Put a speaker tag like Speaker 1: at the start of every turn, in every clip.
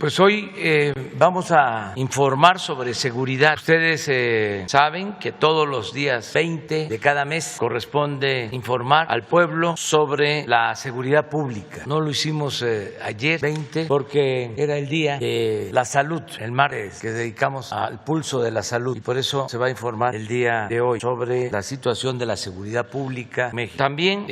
Speaker 1: Pues hoy vamos a informar sobre seguridad. Ustedes saben que todos los días 20 de cada mes corresponde informar al pueblo sobre la seguridad pública. No lo hicimos ayer 20 porque era el día de la salud, el martes que dedicamos al pulso de la salud, y por eso se va a informar el día de hoy sobre la situación de la seguridad pública en México. También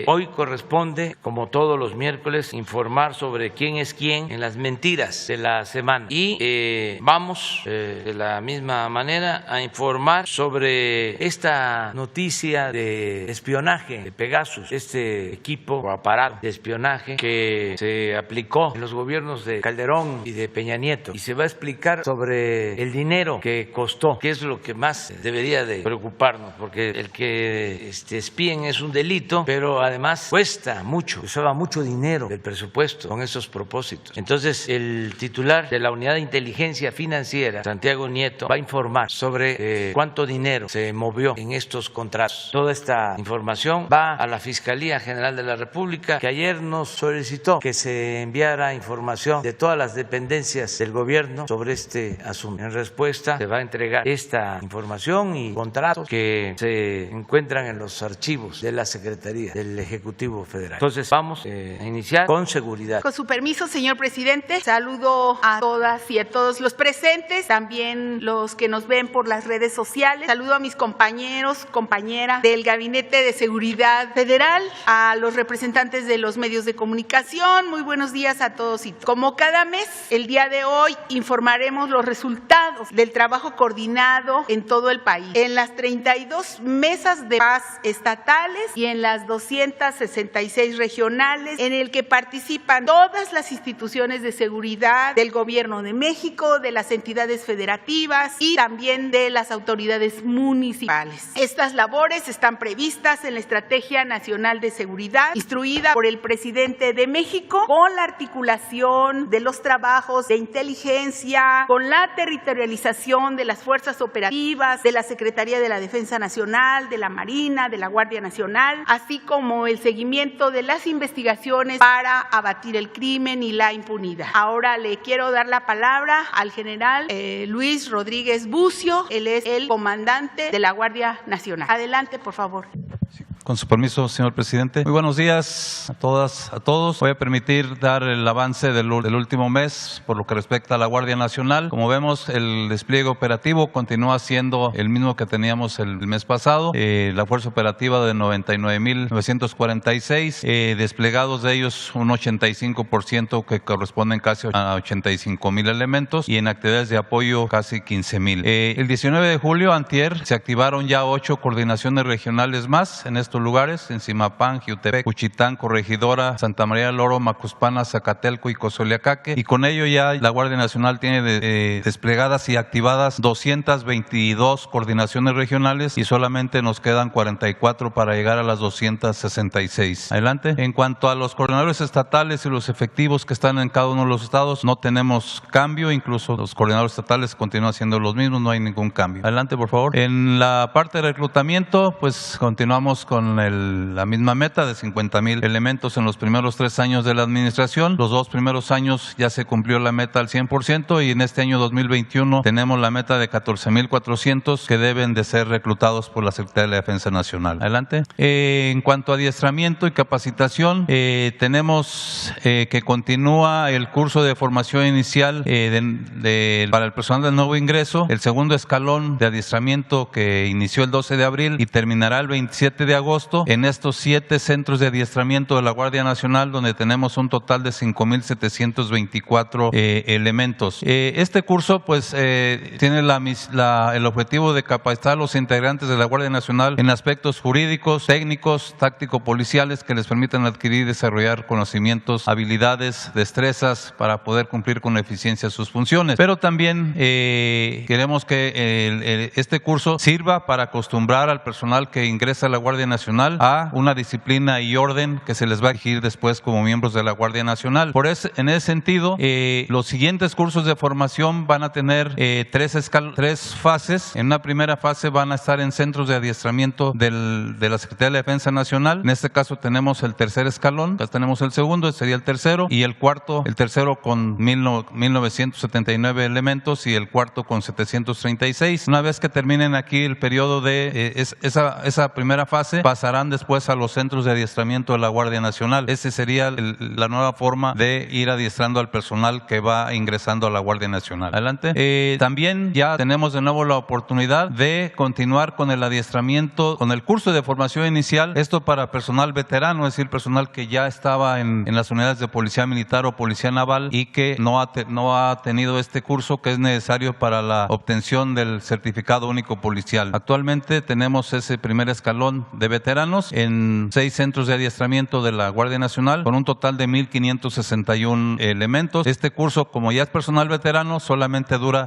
Speaker 1: hoy corresponde, como todos los miércoles, informar sobre quién es quién en las mentiras de la semana, y vamos de la misma manera a informar sobre esta noticia de espionaje de Pegasus, este equipo o aparato de espionaje que se aplicó en los gobiernos de Calderón y de Peña Nieto, y se va a explicar sobre el dinero que costó, que es lo que más debería de preocuparnos, porque el que espíen es un delito, pero además cuesta mucho, usaba mucho dinero del presupuesto con esos propósitos. Entonces el titular de la Unidad de Inteligencia Financiera, Santiago Nieto, va a informar sobre cuánto dinero se movió en estos contratos. Toda esta información va a la Fiscalía General de la República, que ayer nos solicitó que se enviara información de todas las dependencias del gobierno sobre este asunto. En respuesta se va a entregar esta información y contratos que se encuentran en los archivos de la Secretaría del Ejecutivo Federal. Entonces vamos a iniciar con seguridad.
Speaker 2: Con su permiso, señor presidente, saludo a todas y a todos los presentes, también los que nos ven por las redes sociales. Saludo a mis compañeros, compañeras del Gabinete de Seguridad Federal, a los representantes de los medios de comunicación. Muy buenos días a todos y como cada mes, el día de hoy informaremos los resultados del trabajo coordinado en todo el país, en las 32 mesas de paz estatales y en las 266 regionales, en el que participan todas las instituciones de seguridad del Gobierno de México, de las entidades federativas y también de las autoridades municipales. Estas labores están previstas en la Estrategia Nacional de Seguridad, instruida por el presidente de México, con la articulación de los trabajos de inteligencia, con la territorialización de las fuerzas operativas, de la Secretaría de la Defensa Nacional, de la Marina, de la Guardia Nacional, así como el seguimiento de las investigaciones para abatir el crimen y la impunidad. Ahora le quiero dar la palabra al general Luis Rodríguez Bucio. Él es el comandante de la Guardia Nacional. Adelante, por favor.
Speaker 3: Con su permiso, señor presidente. Muy buenos días a todas, a todos. Voy a permitir dar el avance del último mes por lo que respecta a la Guardia Nacional. Como vemos, el despliegue operativo continúa siendo el mismo que teníamos el mes pasado. La fuerza operativa de 99.946, desplegados de ellos un 85% que corresponden casi a 85,000 elementos, y en actividades de apoyo casi 15,000. El 19 de julio, antier, se activaron ya 8 coordinaciones regionales más en estos lugares: en Zimapán, Jiutepec, Juchitán, Corregidora, Santa María del Oro, Macuspana, Zacatelco y Cozoleacaque, y con ello ya la Guardia Nacional tiene desplegadas y activadas 222 coordinaciones regionales, y solamente nos quedan 44 para llegar a las 266. Adelante. En cuanto a los coordinadores estatales y los efectivos que están en cada uno de los estados, no tenemos cambio, incluso los coordinadores estatales continúan siendo los mismos, no hay ningún cambio. Adelante, por favor. En la parte de reclutamiento, pues continuamos con la misma meta de 50,000 elementos en los primeros 3 años de la administración. Los 2 primeros años ya se cumplió la meta al 100%, y en este año 2021 tenemos la meta de 14,400 que deben de ser reclutados por la Secretaría de la Defensa Nacional. Adelante. En cuanto a adiestramiento y capacitación, tenemos que continúa el curso de formación inicial para el personal del nuevo ingreso, el segundo escalón de adiestramiento que inició el 12 de abril y terminará el 27 de agosto en estos 7 centros de adiestramiento de la Guardia Nacional, donde tenemos un total de 5,724 elementos. Este curso pues tiene el objetivo de capacitar a los integrantes de la Guardia Nacional en aspectos jurídicos, técnicos, táctico-policiales que les permitan adquirir y desarrollar conocimientos, habilidades, destrezas para poder cumplir con eficiencia sus funciones. Pero también queremos que este curso sirva para acostumbrar al personal que ingresa a la Guardia Nacional Nacional a una disciplina y orden que se les va a exigir después como miembros de la Guardia Nacional. En ese sentido, los siguientes cursos de formación van a tener tres fases. En una primera fase van a estar en centros de adiestramiento de la Secretaría de la Defensa Nacional. En este caso tenemos el tercer escalón, ya tenemos el segundo, este sería el tercero, y el tercero con 1979 elementos y el cuarto con 736. Una vez que terminen aquí el periodo de esa primera fase, pasarán después a los centros de adiestramiento de la Guardia Nacional. Esa sería la nueva forma de ir adiestrando al personal que va ingresando a la Guardia Nacional. Adelante. También ya tenemos de nuevo la oportunidad de continuar con el adiestramiento, con el curso de formación inicial, esto para personal veterano, es decir, personal que ya estaba en las unidades de policía militar o policía naval y que no ha tenido este curso que es necesario para la obtención del certificado único policial. Actualmente tenemos ese primer escalón de veteranos en 6 centros de adiestramiento de la Guardia Nacional con un total de 1,561 elementos. Este curso, como ya es personal veterano, solamente dura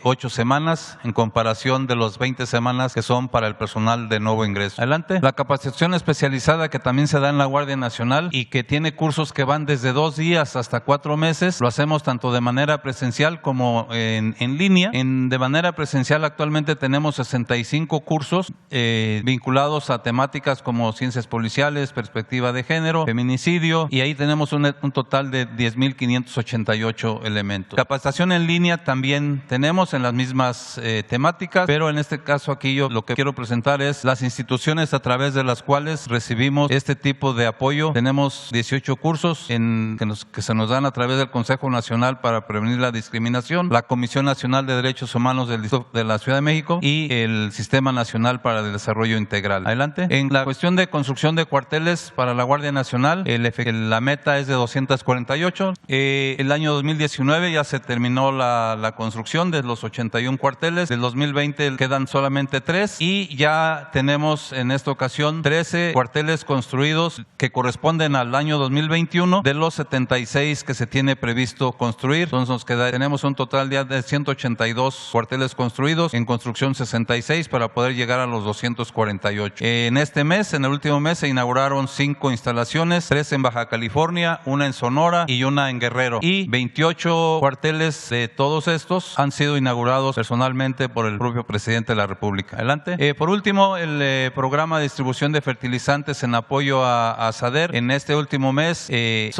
Speaker 3: 8 semanas en comparación de los 20 semanas que son para el personal de nuevo ingreso. Adelante. La capacitación especializada que también se da en la Guardia Nacional y que tiene cursos que van desde 2 días hasta 4 meses, lo hacemos tanto de manera presencial como en línea. De manera presencial actualmente tenemos 65 cursos vinculados a temáticas como ciencias policiales, perspectiva de género, feminicidio, y ahí tenemos un total de 10,588 elementos. Capacitación en línea también tenemos en las mismas temáticas, pero en este caso aquí yo lo que quiero presentar es las instituciones a través de las cuales recibimos este tipo de apoyo. Tenemos 18 cursos que se nos dan a través del Consejo Nacional para Prevenir la Discriminación, la Comisión Nacional de Derechos Humanos de la Ciudad de México y el Sistema Nacional para el Desarrollo Integral. Adelante. En la cuestión de construcción de cuarteles para la Guardia Nacional, la meta es de 248. El año 2019 ya se terminó la construcción de los 81 cuarteles. Del 2020 quedan solamente 3 y ya tenemos en esta ocasión 13 cuarteles construidos que corresponden al año 2021 de los 76 que se tiene previsto construir. Entonces tenemos un total ya de 182 cuarteles construidos, en construcción 66 para poder llegar a los 248. En este mes, en el último mes, se inauguraron 5 instalaciones, 3 en Baja California, 1 en Sonora y 1 en Guerrero. Y 28 cuarteles de todos estos han sido inaugurados personalmente por el propio presidente de la República. Adelante. Por último, el programa de distribución de fertilizantes en apoyo a SADER. En este último mes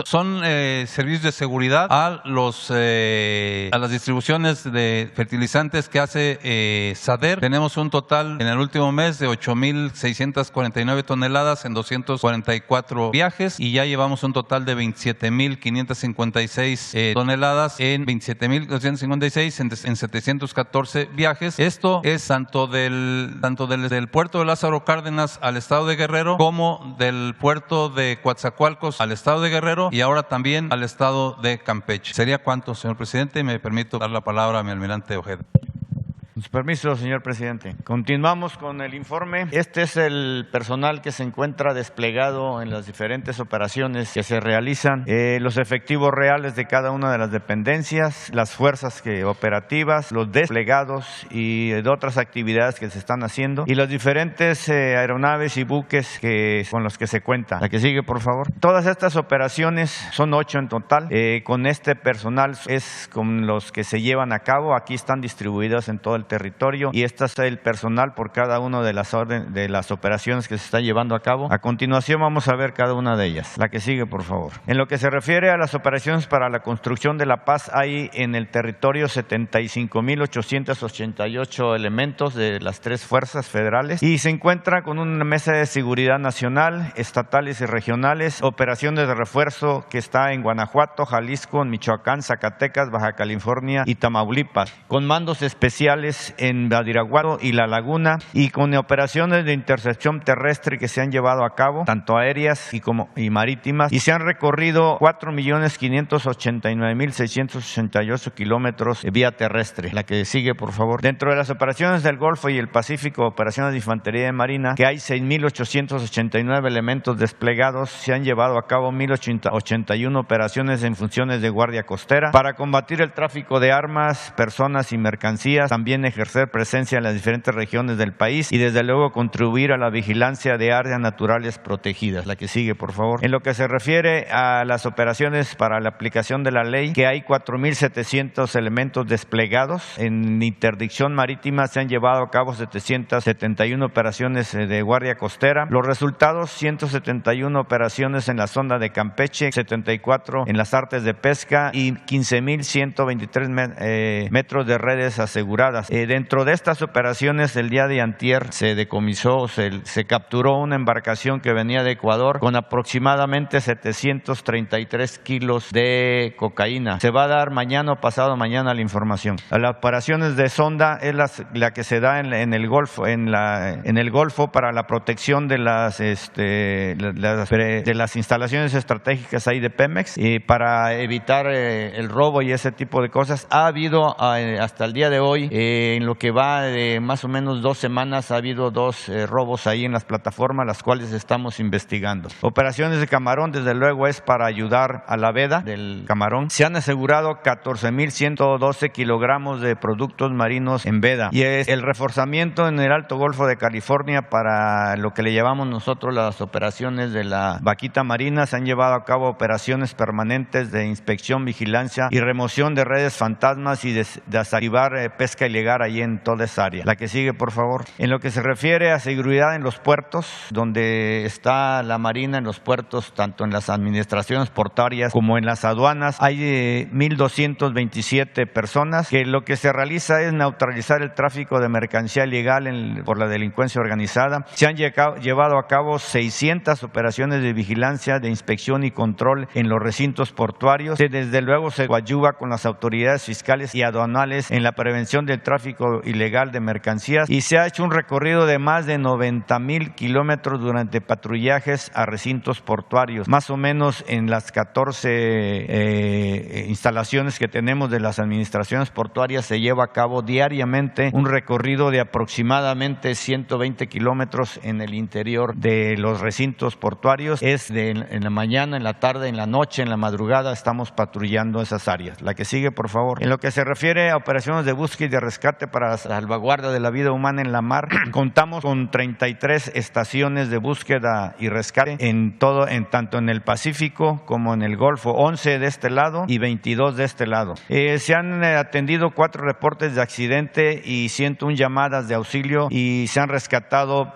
Speaker 3: son servicios de seguridad a las distribuciones de fertilizantes que hace SADER. Tenemos un total en el último mes de 8,649 toneladas en 244 viajes y ya llevamos un total de 27,556 toneladas en 27,256 en 714 viajes. Esto es tanto del puerto de Lázaro Cárdenas al estado de Guerrero como del puerto de Coatzacoalcos al estado de Guerrero y ahora también al estado de Campeche. ¿Sería cuánto, señor presidente? Me permito dar la palabra a mi almirante Ojeda.
Speaker 4: Con su permiso, señor presidente. Continuamos con el informe. Este es el personal que se encuentra desplegado en las diferentes operaciones que se realizan, los efectivos reales de cada una de las dependencias, las fuerzas operativas, los desplegados y de otras actividades que se están haciendo y las diferentes aeronaves y buques con los que se cuenta. La que sigue, por favor. Todas estas operaciones son 8 en total. Con este personal es con los que se llevan a cabo. Aquí están distribuidas en todo el territorio y este es el personal por cada una de las operaciones que se está llevando a cabo. A continuación vamos a ver cada una de ellas. La que sigue, por favor. En lo que se refiere a las operaciones para la construcción de la paz, hay en el territorio 75,888 elementos de las 3 fuerzas federales y se encuentra con una mesa de seguridad nacional, estatales y regionales, operaciones de refuerzo que está en Guanajuato, Jalisco, en Michoacán, Zacatecas, Baja California y Tamaulipas, con mandos especiales en Badiraguato y La Laguna y con operaciones de intercepción terrestre que se han llevado a cabo, tanto aéreas y marítimas, y se han recorrido 4,589,688 kilómetros de vía terrestre. La que sigue, por favor. Dentro de las operaciones del Golfo y el Pacífico, operaciones de infantería de marina, que hay 6,889 elementos desplegados, se han llevado a cabo 1,081 operaciones en funciones de guardia costera para combatir el tráfico de armas, personas y mercancías, también también ejercer presencia en las diferentes regiones del país y desde luego contribuir a la vigilancia de áreas naturales protegidas. La que sigue, por favor. En lo que se refiere a las operaciones para la aplicación de la ley, que hay 4,700 elementos desplegados. En interdicción marítima se han llevado a cabo 771 operaciones de guardia costera. Los resultados: 171 operaciones en la zona de Campeche, 74 en las artes de pesca y 15,123 metros de redes aseguradas. Dentro de estas operaciones, el día de antier se decomisó, se capturó una embarcación que venía de Ecuador con aproximadamente 733 kilos de cocaína. Se va a dar mañana o pasado mañana la información. Las operaciones de sonda es la que se da en el Golfo, en el Golfo para la protección de las instalaciones estratégicas ahí de Pemex y para evitar el robo y ese tipo de cosas. Ha habido hasta el día de hoy, en lo que va de más o menos 2 semanas, ha habido 2 robos ahí en las plataformas, las cuales estamos investigando. Operaciones de camarón, desde luego, es para ayudar a la veda del camarón. Se han asegurado 14,112 kilogramos de productos marinos en veda. Y es el reforzamiento en el Alto Golfo de California para lo que le llamamos nosotros las operaciones de la vaquita marina. Se han llevado a cabo operaciones permanentes de inspección, vigilancia y remoción de redes fantasmas y de desactivar pesca ilegal ahí en toda esa área. La que sigue, por favor. En lo que se refiere a seguridad en los puertos, donde está la Marina en los puertos, tanto en las administraciones portuarias como en las aduanas, hay 1,227 personas, que lo que se realiza es neutralizar el tráfico de mercancía ilegal por la delincuencia organizada. Se han llevado a cabo 600 operaciones de vigilancia, de inspección y control en los recintos portuarios. Desde luego se coadyuva con las autoridades fiscales y aduanales en la prevención del tráfico ilegal de mercancías y se ha hecho un recorrido de más de 90,000 kilómetros durante patrullajes a recintos portuarios. Más o menos en las 14 instalaciones que tenemos de las administraciones portuarias se lleva a cabo diariamente un recorrido de aproximadamente 120 kilómetros en el interior de los recintos portuarios. En la mañana, en la tarde, en la noche, en la madrugada estamos patrullando esas áreas. La que sigue, por favor. En lo que se refiere a operaciones de búsqueda y de rescate para la salvaguardia de la vida humana en la mar, contamos con 33 estaciones de búsqueda y rescate tanto en el Pacífico como en el Golfo, 11 de este lado y 22 de este lado. Se han atendido 4 reportes de accidente y 101 llamadas de auxilio y se han rescatado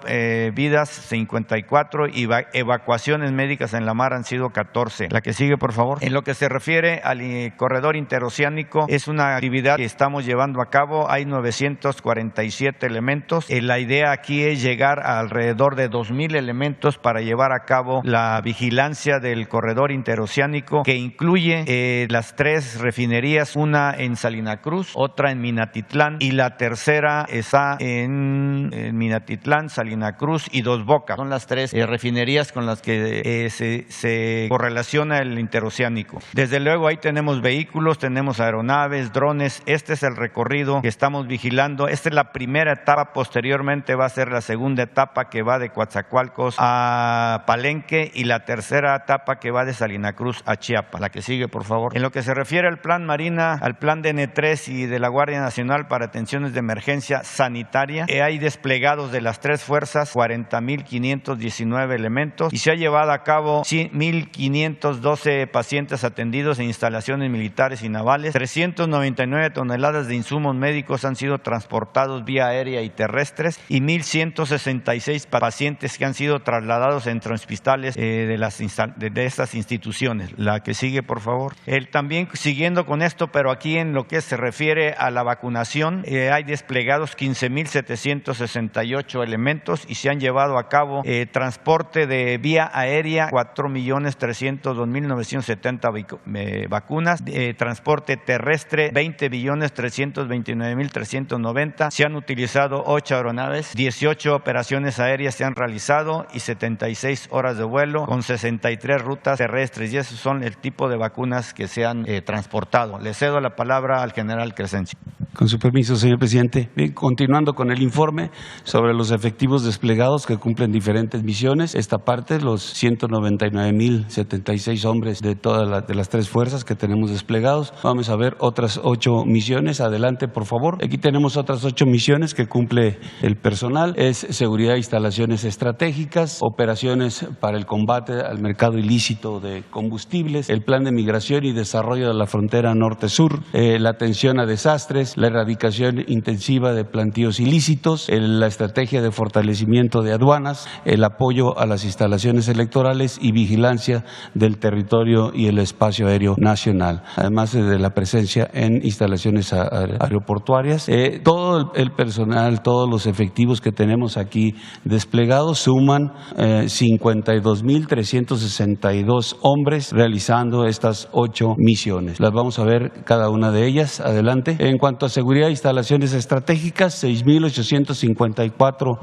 Speaker 4: vidas 54 y evacuaciones médicas en la mar han sido 14. La que sigue, por favor. En lo que se refiere al corredor interoceánico, es una actividad que estamos llevando a cabo. Hay 947 elementos. La idea aquí es llegar a alrededor de 2,000 elementos para llevar a cabo la vigilancia del corredor interoceánico, que incluye las 3 refinerías, una en Salina Cruz, otra en Minatitlán y la tercera está en Minatitlán, Salina Cruz y Dos Bocas. Son las 3 refinerías con las que se correlaciona el interoceánico. Desde luego ahí tenemos vehículos, tenemos aeronaves, drones. Este es el recorrido que estamos vigilando. Esta es la primera etapa, posteriormente va a ser la segunda etapa que va de Coatzacoalcos a Palenque y la tercera etapa que va de Salina Cruz a Chiapas. La que sigue, por favor. En lo que se refiere al plan Marina, al plan de N3 y de la Guardia Nacional para atenciones de emergencia sanitaria, hay desplegados de las 3 fuerzas 40,519 elementos y se ha llevado a cabo 1,512 pacientes atendidos en instalaciones militares y navales. 399 toneladas de insumos médicos han sido transportados vía aérea y terrestres y 1,166 pacientes que han sido trasladados entre hospitales de estas instituciones. La que sigue, por favor. También siguiendo con esto, pero aquí en lo que se refiere a la vacunación, hay desplegados 15,768 elementos y se han llevado a cabo transporte de vía aérea 4,302,970 vacunas, transporte terrestre 20,329,390. Se han utilizado 8 aeronaves, 18 operaciones aéreas se han realizado y 76 horas de vuelo con 63 rutas terrestres, y esos son el tipo de vacunas que se han transportado. Le cedo la palabra al general Crescencio.
Speaker 5: Con su permiso, señor presidente. Bien, continuando con el informe sobre los efectivos desplegados que cumplen diferentes misiones. Esta parte, los 199,076 hombres de todas de las tres fuerzas que tenemos desplegados. Vamos a ver otras 8 misiones. Adelante, por favor. Aquí tenemos otras 8 misiones que cumple el personal. Es seguridad de instalaciones estratégicas, operaciones para el combate al mercado ilícito de combustibles, el plan de migración y desarrollo de la frontera norte-sur, la atención a desastres, la erradicación intensiva de plantíos ilícitos, la estrategia de fortalecimiento de aduanas, el apoyo a las instalaciones electorales y vigilancia del territorio y el espacio aéreo nacional, además de la presencia en instalaciones aeroportuarias. Todo el personal, todos los efectivos que tenemos aquí desplegados suman 52,362 hombres realizando estas 8 misiones. Las vamos a ver cada una de ellas. Adelante. En cuanto a seguridad de instalaciones estratégicas, 6,854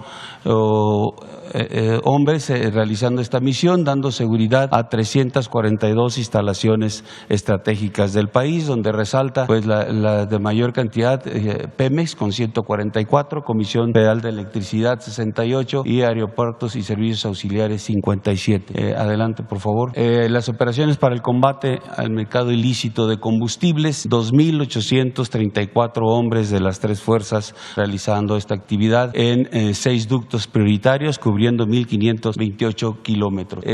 Speaker 5: hombres realizando esta misión, dando seguridad a 342 instalaciones estratégicas del país, donde resalta pues la de mayor cantidad Pemex con 144, Comisión Federal de Electricidad 68 y Aeropuertos y Servicios Auxiliares 57. Adelante, por favor. Las operaciones para el combate al mercado ilícito de combustibles, 2,834 hombres de las tres fuerzas realizando esta actividad en 6 ductos prioritarios, cubriendo 1,528 kilómetros.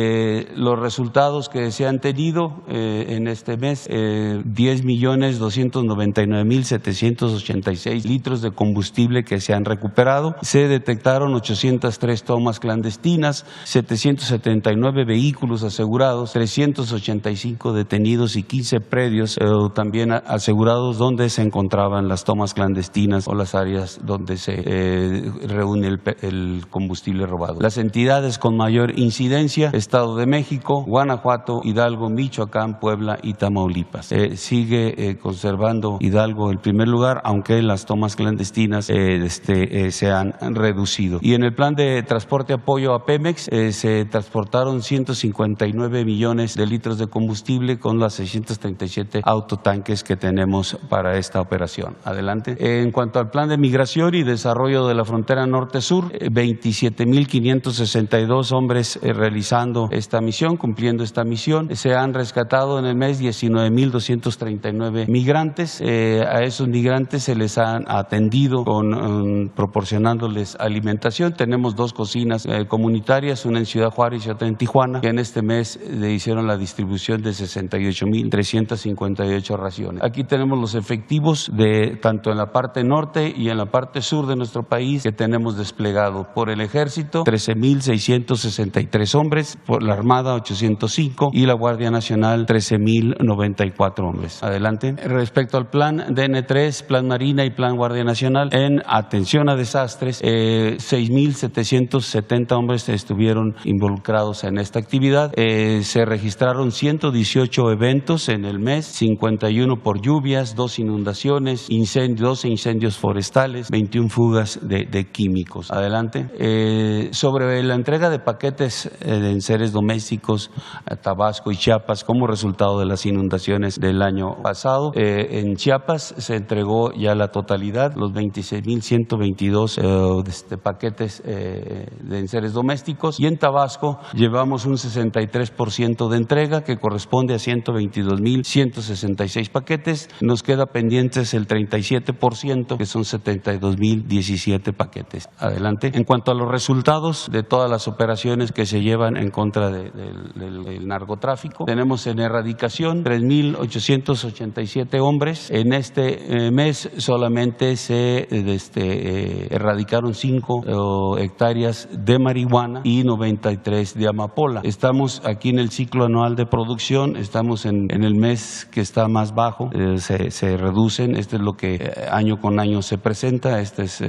Speaker 5: Los resultados que se han tenido en este mes, 10,299,786 litros de combustible que se han recuperado. Se detectaron 803 tomas clandestinas, 779 vehículos asegurados, 385 detenidos y 15 predios también asegurados donde se encontraban las tomas clandestinas o las áreas donde se reúne el combustible robado. Las entidades con mayor incidencia: Estado de México, Guanajuato, Hidalgo, Michoacán, Puebla y Tamaulipas. Sigue conservando Hidalgo el primer lugar, aunque las tomas clandestinas se han reducido. Y en el plan de transporte apoyo a Pemex se transportaron 159 millones de litros de combustible con las 637 autotanques que tenemos para esta operación. Adelante. En cuanto al plan de migración y desarrollo de la frontera norte-sur, 27,562 hombres realizando esta misión, cumpliendo esta misión. Se han rescatado en el mes 19,239 migrantes. A esos migrantes se les han atendido proporcionándoles alimentación. Tenemos 2 cocinas comunitarias, una en Ciudad Juárez y otra en Tijuana, que en este mes le hicieron la distribución de 68,358 raciones. Aquí tenemos los efectivos de tanto en la parte norte y en la parte sur de nuestro país que tenemos desplegado. Por el Ejército, 13,663 hombres, por la Armada 805 y la Guardia Nacional 13,094 hombres. Adelante. Respecto al plan DN3, Plan Marina y Plan Guardia Nacional, en atención a desastres, 6,770 hombres estuvieron involucrados en esta actividad. Se registraron 118 eventos en el mes, 51 por lluvias, 2 inundaciones, 12 incendios forestales, 21 fugas de químicos. Adelante. Sobre la entrega de paquetes de enseres domésticos a Tabasco y Chiapas como resultado de las inundaciones del año pasado, en Chiapas se entregó ya la totalidad, los 26,122 paquetes de enseres domésticos, y en Tabasco llevamos un 63% de entrega que corresponde a 122,166 paquetes. Nos queda pendientes el 37% que son 72,017 paquetes. Adelante. En cuanto a los resultados de todas las operaciones que se llevan en contra del narcotráfico, tenemos en erradicación 3,887 hombres. En este mes solamente se erradicaron 5 hectáreas de marihuana y 93 de amapola. Estamos aquí en el ciclo anual de producción, estamos en el mes que está más bajo, se reducen. Este es lo que año con año se presenta. Este es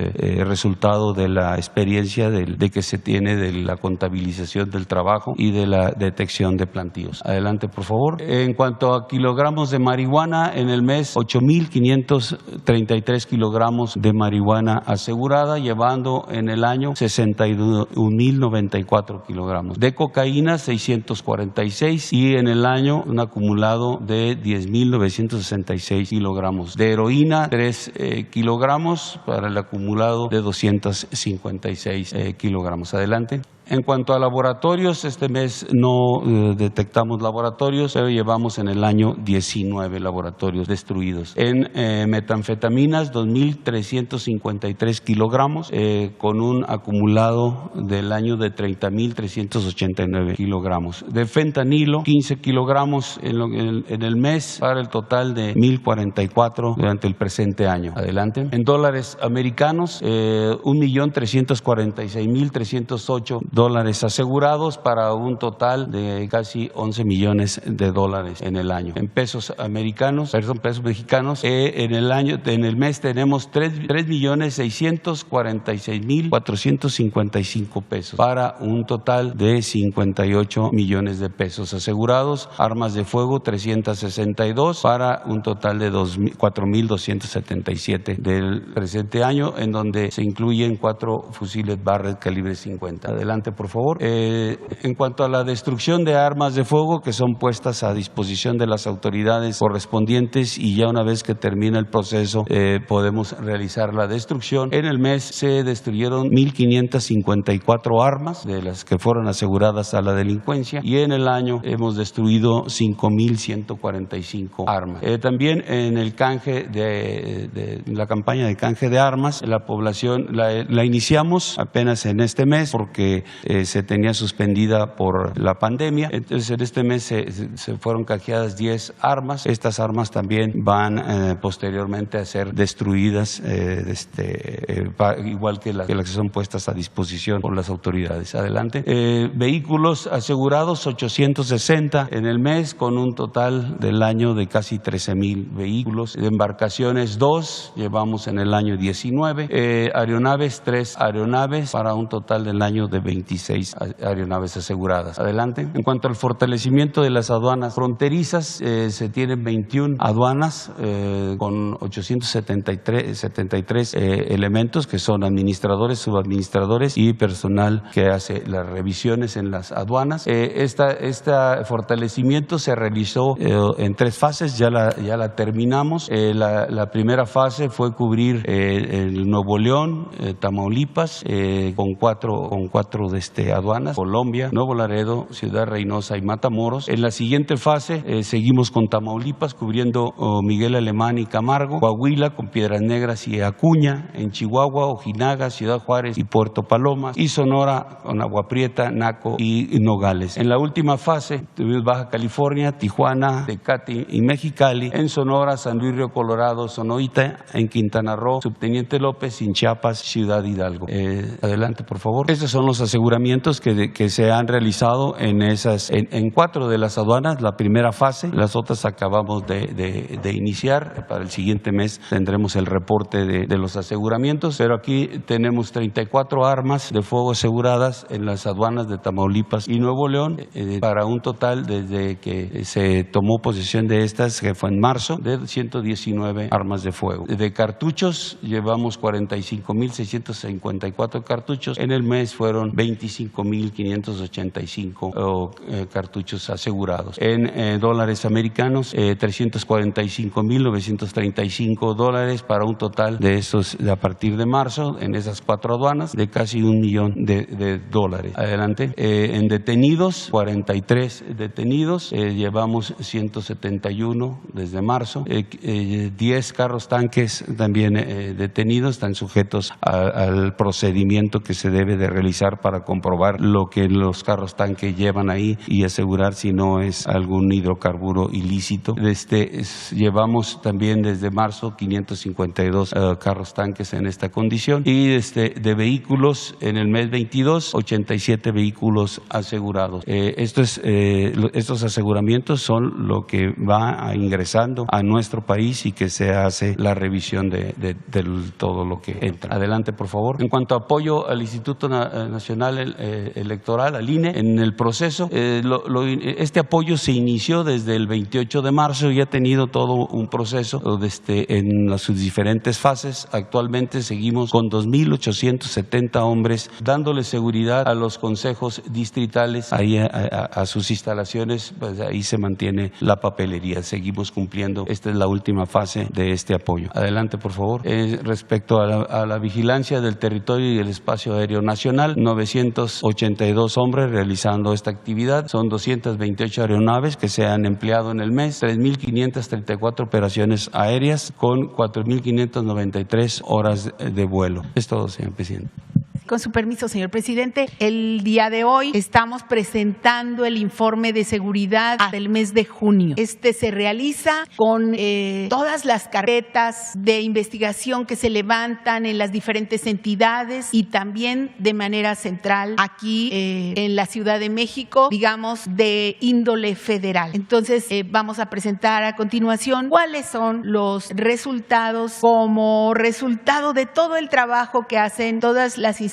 Speaker 5: resultado de la experiencia de que se tiene de la contabilización del trabajo y de la detección de plantíos. Adelante, por favor. En cuanto a kilogramos de marihuana, en el mes 8,533 kilogramos kilogramos de marihuana asegurada, llevando en el año 61,094 kilogramos. De cocaína, 646 y en el año un acumulado de 10,966 kilogramos. De heroína, 3 kilogramos para el acumulado de 256 kilogramos. Adelante. En cuanto a laboratorios, este mes no detectamos laboratorios, pero llevamos en el año 19 laboratorios destruidos. En metanfetaminas, 2,353 kilogramos, con un acumulado del año de 30,389 kilogramos. De fentanilo, 15 kilogramos en el mes, para el total de 1,044 durante el presente año. Adelante. En dólares americanos, 1,346,308 dólares asegurados, para un total de casi 11 millones de dólares en el año. En pesos mexicanos, en el mes tenemos 3,646,455 pesos, para un total de 58 millones de pesos asegurados. Armas de fuego, 362, para un total de 4,277 del presente año, en donde se incluyen 4 fusiles Barrett calibre 50. Adelante, por favor. En cuanto a la destrucción de armas de fuego, que son puestas a disposición de las autoridades correspondientes, y ya una vez que termina el proceso podemos realizar la destrucción. En el mes se destruyeron 1,554 armas de las que fueron aseguradas a la delincuencia, y en el año hemos destruido 5,145 armas. También en el canje de la campaña de canje de armas, la población la iniciamos apenas en este mes porque se tenía suspendida por la pandemia. Entonces en este mes se fueron canjeadas 10 armas. Estas armas también van posteriormente a ser destruidas, igual que las que son puestas a disposición por las autoridades. Adelante. Vehículos asegurados, 860 en el mes, con un total del año de casi 13,000 vehículos. De embarcaciones, 2, llevamos en el año 19. Aeronaves, 3 aeronaves, para un total del año de 26 aeronaves aseguradas. Adelante. En cuanto al fortalecimiento de las aduanas fronterizas, se tienen 21 aduanas con 873 elementos, que son administradores, subadministradores y personal que hace las revisiones en las aduanas. Este fortalecimiento se realizó en 3 fases, ya la terminamos. La primera fase fue cubrir el Nuevo León, Tamaulipas, con cuatro aduanas: Colombia, Nuevo Laredo, Ciudad Reynosa y Matamoros. En la siguiente fase seguimos con Tamaulipas, cubriendo Miguel Alemán y Camargo, Coahuila con Piedras Negras y Acuña, en Chihuahua, Ojinaga, Ciudad Juárez y Puerto Palomas, y Sonora con Agua Prieta, Naco y Nogales. En la última fase tuvimos Baja California, Tijuana, Tecate y Mexicali. En Sonora, San Luis Río Colorado, Sonoita. En Quintana Roo, Subteniente López. En Chiapas, Ciudad Hidalgo. Adelante, por favor. Estos son los aseguramientos que se han realizado en 4 de las aduanas, la primera fase. Las otras acabamos de iniciar. Para el siguiente mes tendremos el reporte de los aseguramientos, pero aquí tenemos 34 armas de fuego aseguradas en las aduanas de Tamaulipas y Nuevo León, para un total, desde que se tomó posesión de estas, que fue en marzo, de 119 armas de fuego. De cartuchos, llevamos 45,654 cartuchos. En el mes fueron 25,585 cartuchos asegurados. En dólares americanos, 345,935 dólares, para un total de esos, a partir de marzo, en esas 4 aduanas, de casi 1 millón de dólares. Adelante. En detenidos, 43 detenidos, llevamos 171 desde marzo. 10 carros tanques también detenidos, están sujetos al procedimiento que se debe de realizar para comprobar lo que los carros tanques llevan ahí y asegurar si no es algún hidrocarburo ilícito. Llevamos también desde marzo 552 carros tanques en esta condición, y de vehículos en el mes 22, 87 vehículos asegurados. Estos aseguramientos son lo que va ingresando a nuestro país y que se hace la revisión de todo lo que entra. Adelante, por favor. En cuanto a apoyo al Instituto Nacional Nacional Electoral, al INE, en el proceso. Este apoyo se inició desde el 28 de marzo y ha tenido todo un proceso en sus diferentes fases. Actualmente seguimos con 2.870 hombres dándole seguridad a los consejos distritales, ahí a sus instalaciones, pues ahí se mantiene la papelería. Seguimos cumpliendo. Esta es la última fase de este apoyo. Adelante, por favor. Respecto a la vigilancia del territorio y el espacio aéreo nacional, 982 hombres realizando esta actividad. Son 228 aeronaves que se han empleado en el mes, 3.534 operaciones aéreas con 4.593 horas de vuelo. Es todo, señor presidente.
Speaker 2: Con su permiso, señor presidente, el día de hoy estamos presentando el informe de seguridad del mes de junio. Este se realiza con todas las carpetas de investigación que se levantan en las diferentes entidades y también de manera central aquí en la Ciudad de México, digamos, de índole federal. Entonces, vamos a presentar a continuación cuáles son los resultados como resultado de todo el trabajo que hacen todas las instancias,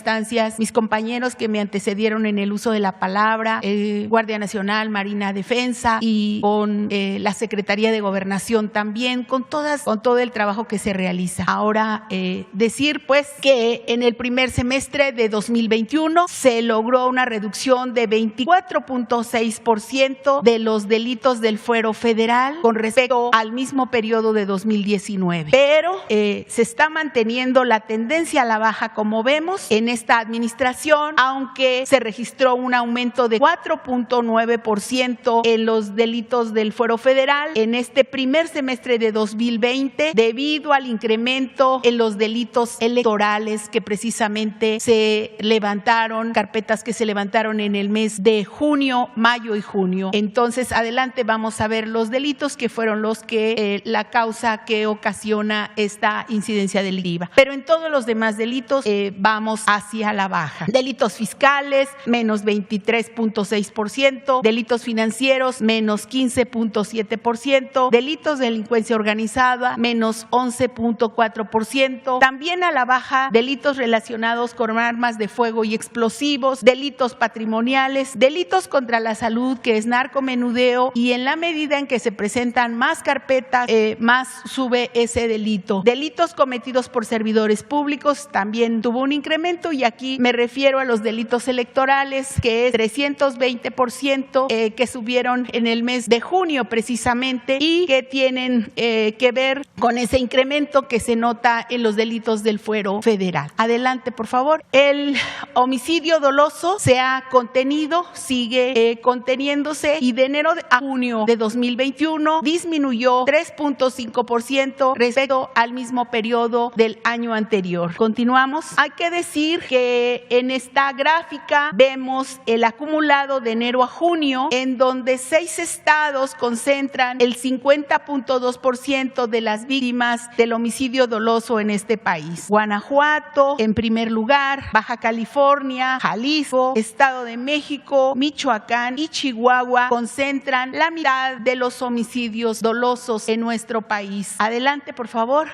Speaker 2: mis compañeros que me antecedieron en el uso de la palabra, Guardia Nacional, Marina, Defensa y con la Secretaría de Gobernación también, con todo el trabajo que se realiza. Ahora, decir pues que en el primer semestre de 2021 se logró una reducción de 24.6% de los delitos del fuero federal con respecto al mismo periodo de 2019. Pero se está manteniendo la tendencia a la baja, como vemos, en esta administración, aunque se registró un aumento de 4.9% en los delitos del fuero federal en este primer semestre de 2020 debido al incremento en los delitos electorales que precisamente se levantaron, carpetas que se levantaron en el mes de junio, mayo y junio. Entonces, adelante vamos a ver los delitos que fueron los que la causa que ocasiona esta incidencia delictiva. Pero en todos los demás delitos vamos hacia la baja. Delitos fiscales, menos 23.6%, delitos financieros, menos 15.7%, delitos de delincuencia organizada, menos 11.4%, también a la baja delitos relacionados con armas de fuego y explosivos, delitos patrimoniales, delitos contra la salud, que es narcomenudeo, y en la medida en que se presentan más carpetas, más sube ese delito. Delitos cometidos por servidores públicos también tuvo un incremento, y aquí me refiero a los delitos electorales, que es 320% que subieron en el mes de junio precisamente y que tienen que ver con ese incremento que se nota en los delitos del fuero federal. Adelante, por favor. El homicidio doloso se ha contenido, sigue conteniéndose, y de enero a junio de 2021 disminuyó 3.5% respecto al mismo periodo del año anterior. Continuamos. Hay que decir que en esta gráfica vemos el acumulado de enero a junio, en donde 6 estados concentran el 50.2% de las víctimas del homicidio doloso en este país. Guanajuato, en primer lugar, Baja California, Jalisco, Estado de México, Michoacán y Chihuahua concentran la mitad de los homicidios dolosos en nuestro país. Adelante, por favor.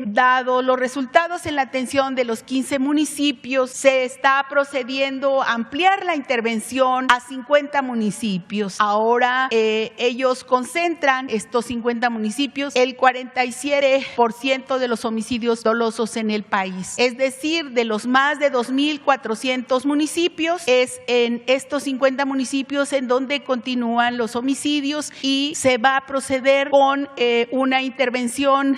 Speaker 2: Dado los resultados en la atención de los 15 municipios, se está procediendo a ampliar la intervención a 50 municipios. Ahora ellos concentran, estos 50 municipios, el 47% de los homicidios dolosos en el país. Es decir, de los más de 2.400 municipios, es en estos 50 municipios en donde continúan los homicidios, y se va a proceder con una intervención,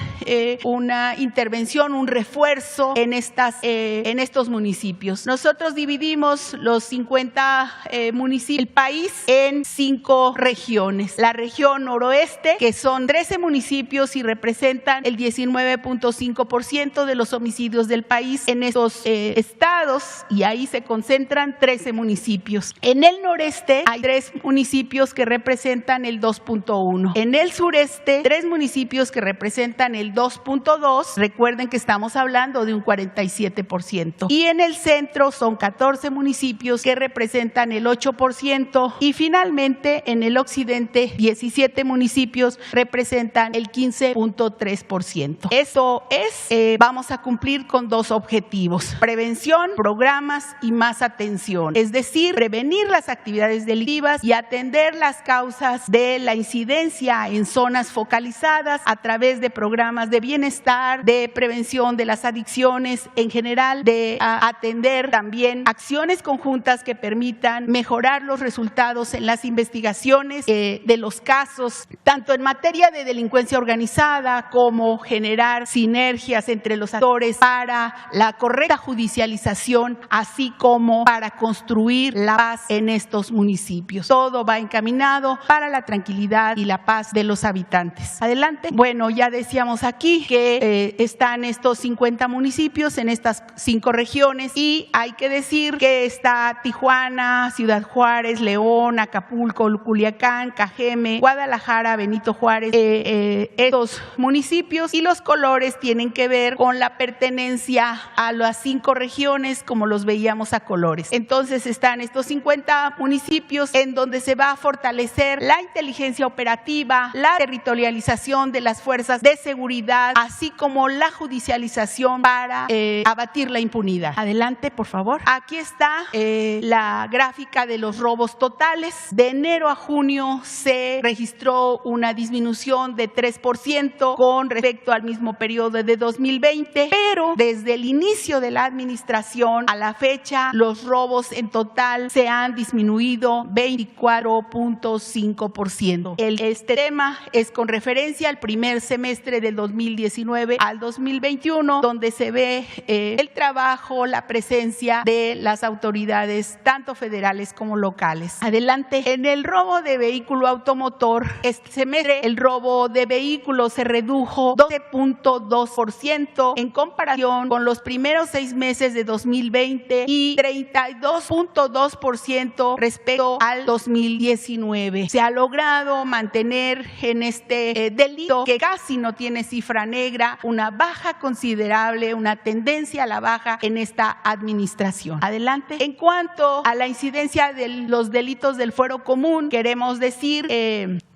Speaker 2: un refuerzo en estos municipios. Nosotros dividimos los 50 municipios del país en 5 regiones. La región noroeste, que son 13 municipios y representan el 19.5% de los homicidios del país en estos estados, y ahí se concentran 13 municipios. En el noreste hay 3 municipios que representan el 2.1%. En el sureste, 3 municipios que representan el 2.2%. Recuerden que estamos hablando de un 47%. Y en En el centro son 14 municipios que representan el 8% y finalmente en el occidente 17 municipios representan el 15.3%. Esto es, vamos a cumplir con dos objetivos: prevención, programas y más atención, es decir, prevenir las actividades delictivas y atender las causas de la incidencia en zonas focalizadas a través de programas de bienestar, de prevención de las adicciones en general, de atender también acciones conjuntas que permitan mejorar los resultados en las investigaciones de los casos, tanto en materia de delincuencia organizada como generar sinergias entre los actores para la correcta judicialización, así como para construir la paz en estos municipios. Todo va encaminado para la tranquilidad y la paz de los habitantes. Adelante. Bueno, ya decíamos aquí que están estos 50 municipios en estas 5 regiones y hay que decir que está Tijuana, Ciudad Juárez, León, Acapulco, Culiacán, Cajeme, Guadalajara, Benito Juárez, estos municipios, y los colores tienen que ver con la pertenencia a las 5 regiones como los veíamos a colores. Entonces están estos 50 municipios en donde se va a fortalecer la inteligencia operativa, la territorialización de las fuerzas de seguridad, así como la judicialización para abatir la impunidad. Adelante, por favor. Aquí está la gráfica de los robos totales. De enero a junio se registró una disminución de 3% con respecto al mismo periodo de 2020, pero desde el inicio de la administración a la fecha, los robos en total se han disminuido 24.5%. Este tema es con referencia al primer semestre del 2019 al 2021, donde se ve el trabajo, la presencia de las autoridades tanto federales como locales. Adelante. En el robo de vehículo automotor, este semestre el robo de vehículos se redujo 12.2% en comparación con los primeros 6 meses de 2020 y 32.2% respecto al 2019. Se ha logrado mantener en este delito, que casi no tiene cifra negra, una baja considerable, una tendencia a la baja en esta administración. Adelante. En cuanto a la incidencia de los delitos del fuero común, queremos decir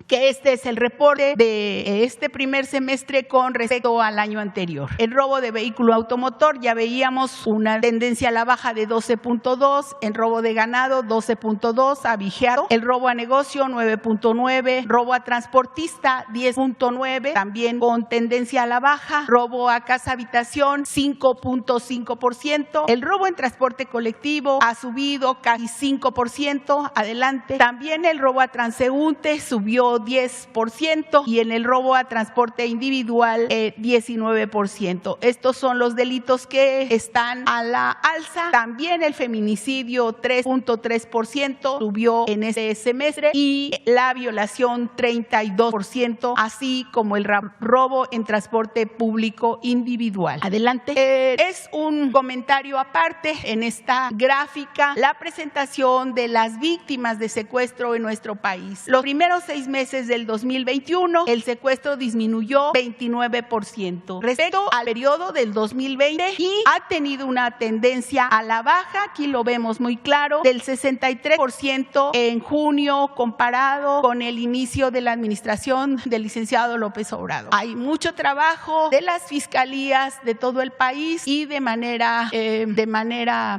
Speaker 2: que este es el reporte de este primer semestre con respecto al año anterior. El robo de vehículo automotor ya veíamos una tendencia a la baja de 12.2, en robo de ganado 12.2, avigeado, el robo a negocio 9.9, robo a transportista 10.9, también con tendencia a la baja, robo a casa habitación 5.5%, el robo en transporte colectivo ha subido casi 5%, adelante. También el robo a transeúnte subió 10% y en el robo a transporte individual 19%. Estos son los delitos que están a la alza. También el feminicidio 3.3% subió en este semestre y la violación 32%, así como el robo en transporte público individual. Adelante. Es un comentario aparte en esta gráfica, la presentación de las víctimas de secuestro en nuestro país. Los primeros 6 meses del 2021, el secuestro disminuyó 29% respecto al periodo del 2020 y ha tenido una tendencia a la baja, aquí lo vemos muy claro, del 63% en junio comparado con el inicio de la administración del licenciado López Obrador. Hay mucho trabajo de las fiscalías de todo el país y de manera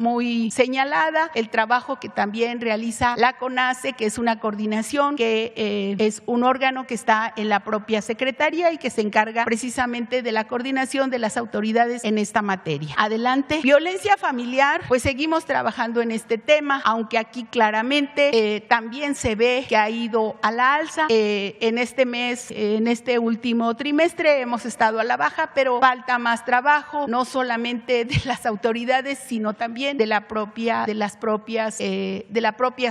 Speaker 2: muy señalada el trabajo que también realiza la CONACE, que es una coordinación que es un órgano que está en la propia Secretaría y que se encarga precisamente de la coordinación de las autoridades en esta materia. Adelante. Violencia familiar, pues seguimos trabajando en este tema, aunque aquí claramente también se ve que ha ido a la alza. En este mes, en este último trimestre hemos estado a la baja, pero falta más trabajo, no solamente de las autoridades, sino también de la propia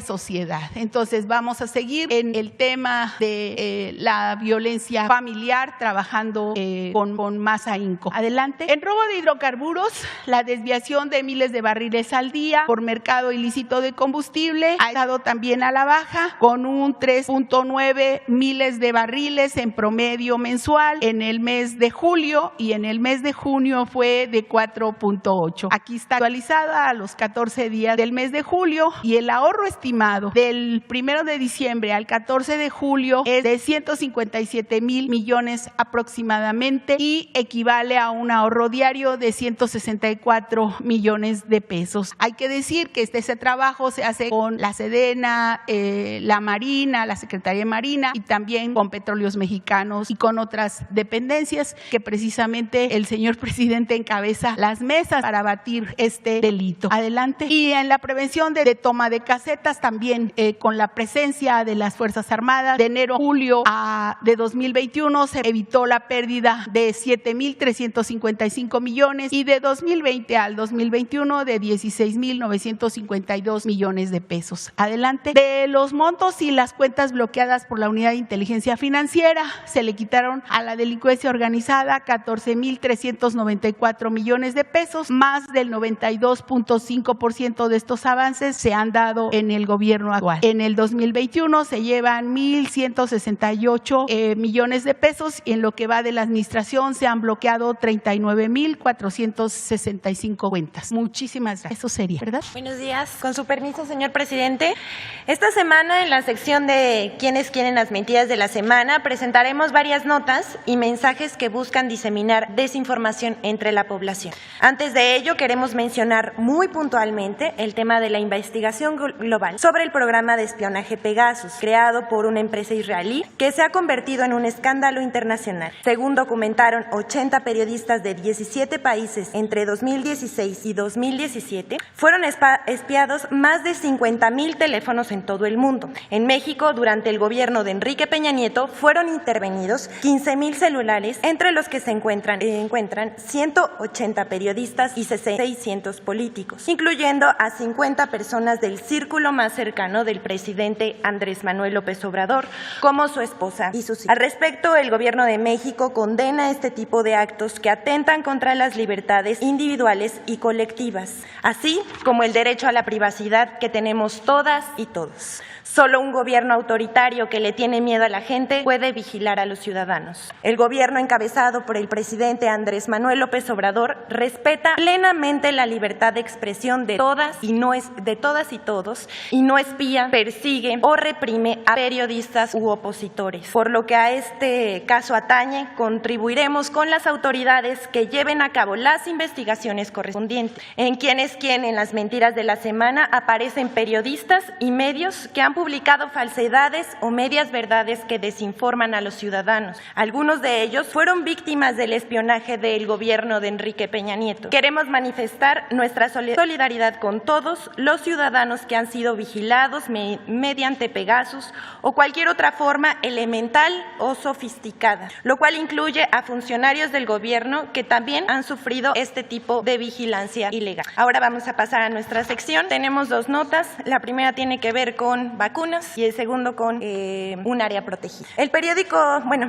Speaker 2: sociedad. Entonces vamos a seguir en el tema contra de la violencia familiar, trabajando con más ahínco. Adelante. En robo de hidrocarburos, la desviación de miles de barriles al día por mercado ilícito de combustible ha estado también a la baja, con un 3.9 miles de barriles en promedio mensual en el mes de julio, y en el mes de junio fue de 4.8. Aquí está actualizada a los 14 días del mes de julio, y el ahorro estimado del 1 de diciembre al 14 de julio es de 157,000 millones aproximadamente, y equivale a un ahorro diario de 164 millones de pesos. Hay que decir que ese trabajo se hace con la Sedena, la Marina, la Secretaría de Marina, y también con Petróleos Mexicanos y con otras dependencias que precisamente el señor presidente encabeza las mesas para abatir este delito. Adelante. Y en la prevención de toma de casetas también, con la presencia de las Fuerzas Armadas, de enero a julio de 2021 se evitó la pérdida de 7,355 millones, y de 2020 al 2021 de 16,952 millones de pesos. Adelante. De los montos y las cuentas bloqueadas por la Unidad de Inteligencia Financiera, se le quitaron a la delincuencia organizada 14,394 millones de pesos, más del 92.5% de estos avances se han dado en el gobierno actual. En el 2021 se llevan 1,168 millones de pesos, y en lo que va de la administración se han bloqueado 39,465 cuentas. Muchísimas gracias. Eso sería, ¿verdad?
Speaker 6: Buenos días. Con su permiso, señor presidente. Esta semana, en la sección de ¿Quiénes quieren las mentiras de la semana?, presentaremos varias notas y mensajes que buscan diseminar desinformación entre la población. Antes de ello, queremos mencionar muy puntualmente el tema de la investigación global sobre el programa de espionaje Pegasus, creado por una empresa israelí que se ha convertido en un escándalo internacional. Según documentaron 80 periodistas de 17 países entre 2016 y 2017, fueron espiados más de 50,000 teléfonos en todo el mundo. En México, durante el gobierno de Enrique Peña Nieto, fueron intervenidos 15,000 celulares, entre los que se encuentran 180 periodistas y 600 políticos, incluyendo a 50 personas del círculo más cercano del presidente Andrés Manuel López Obrador, como su esposa y sus hijos. Al respecto, el gobierno de México condena este tipo de actos que atentan contra las libertades individuales y colectivas, así como el derecho a la privacidad que tenemos todas y todos. Solo un gobierno autoritario que le tiene miedo a la gente puede vigilar a los ciudadanos. El gobierno encabezado por el presidente Andrés Manuel López Obrador respeta plenamente la libertad de expresión de todas y todos, y no espía, persigue o reprime a periodistas u opositores. Por lo que a este caso atañe, contribuiremos con las autoridades que lleven a cabo las investigaciones correspondientes. En Quiénes quieren las mentiras de la semana aparecen periodistas y medios que han publicado falsedades o medias verdades que desinforman a los ciudadanos. Algunos de ellos fueron víctimas del espionaje del gobierno de Enrique Peña Nieto. Queremos manifestar nuestra solidaridad con todos los ciudadanos que han sido vigilados mediante Pegasus o cualquier otra forma elemental o sofisticada, lo cual incluye a funcionarios del gobierno que también han sufrido este tipo de vigilancia ilegal. Ahora vamos a pasar a nuestra sección. Tenemos dos notas. La primera tiene que ver con vacunas y el segundo con un área protegida.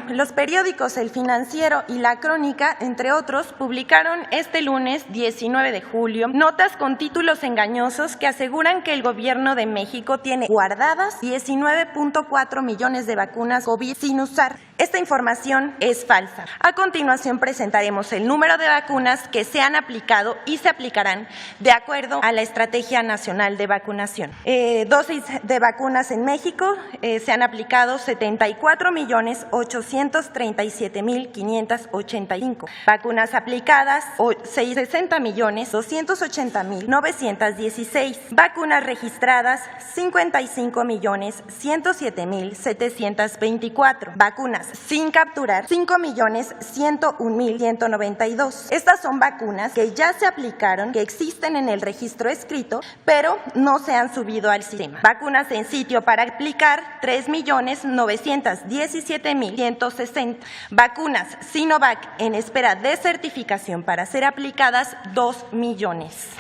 Speaker 6: Los periódicos El Financiero y La Crónica, entre otros, publicaron este lunes 19 de julio notas con títulos engañosos que aseguran que el gobierno de México tiene guardadas 19.4 millones de vacunas COVID sin usar. Esta información es falsa. A continuación presentaremos el número de vacunas que se han aplicado y se aplicarán de acuerdo a la Estrategia Nacional de Vacunación. Dosis de vacunas en México se han aplicado 74,837,585. Vacunas aplicadas 60,280,916. Vacunas registradas 55,107,724. Vacunas sin capturar 5,101,192. Estas son vacunas que ya se aplicaron, que existen en el registro escrito, pero no se han subido al sistema. Vacunas en sitio para aplicar 3,917,160. Vacunas Sinovac en espera de certificación para ser aplicadas 2 millones.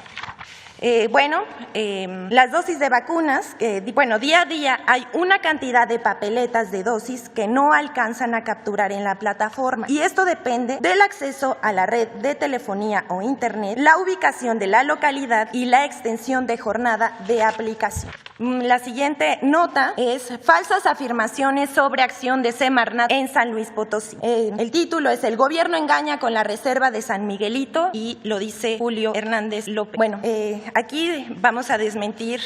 Speaker 6: Las dosis de vacunas, día a día hay una cantidad de papeletas de dosis que no alcanzan a capturar en la plataforma y esto depende del acceso a la red de telefonía o internet, la ubicación de la localidad y la extensión de jornada de aplicación. La siguiente nota es falsas afirmaciones sobre acción de Semarnat en San Luis Potosí. El título es El gobierno engaña con la reserva de San Miguelito y lo dice Julio Hernández López. Aquí vamos a desmentir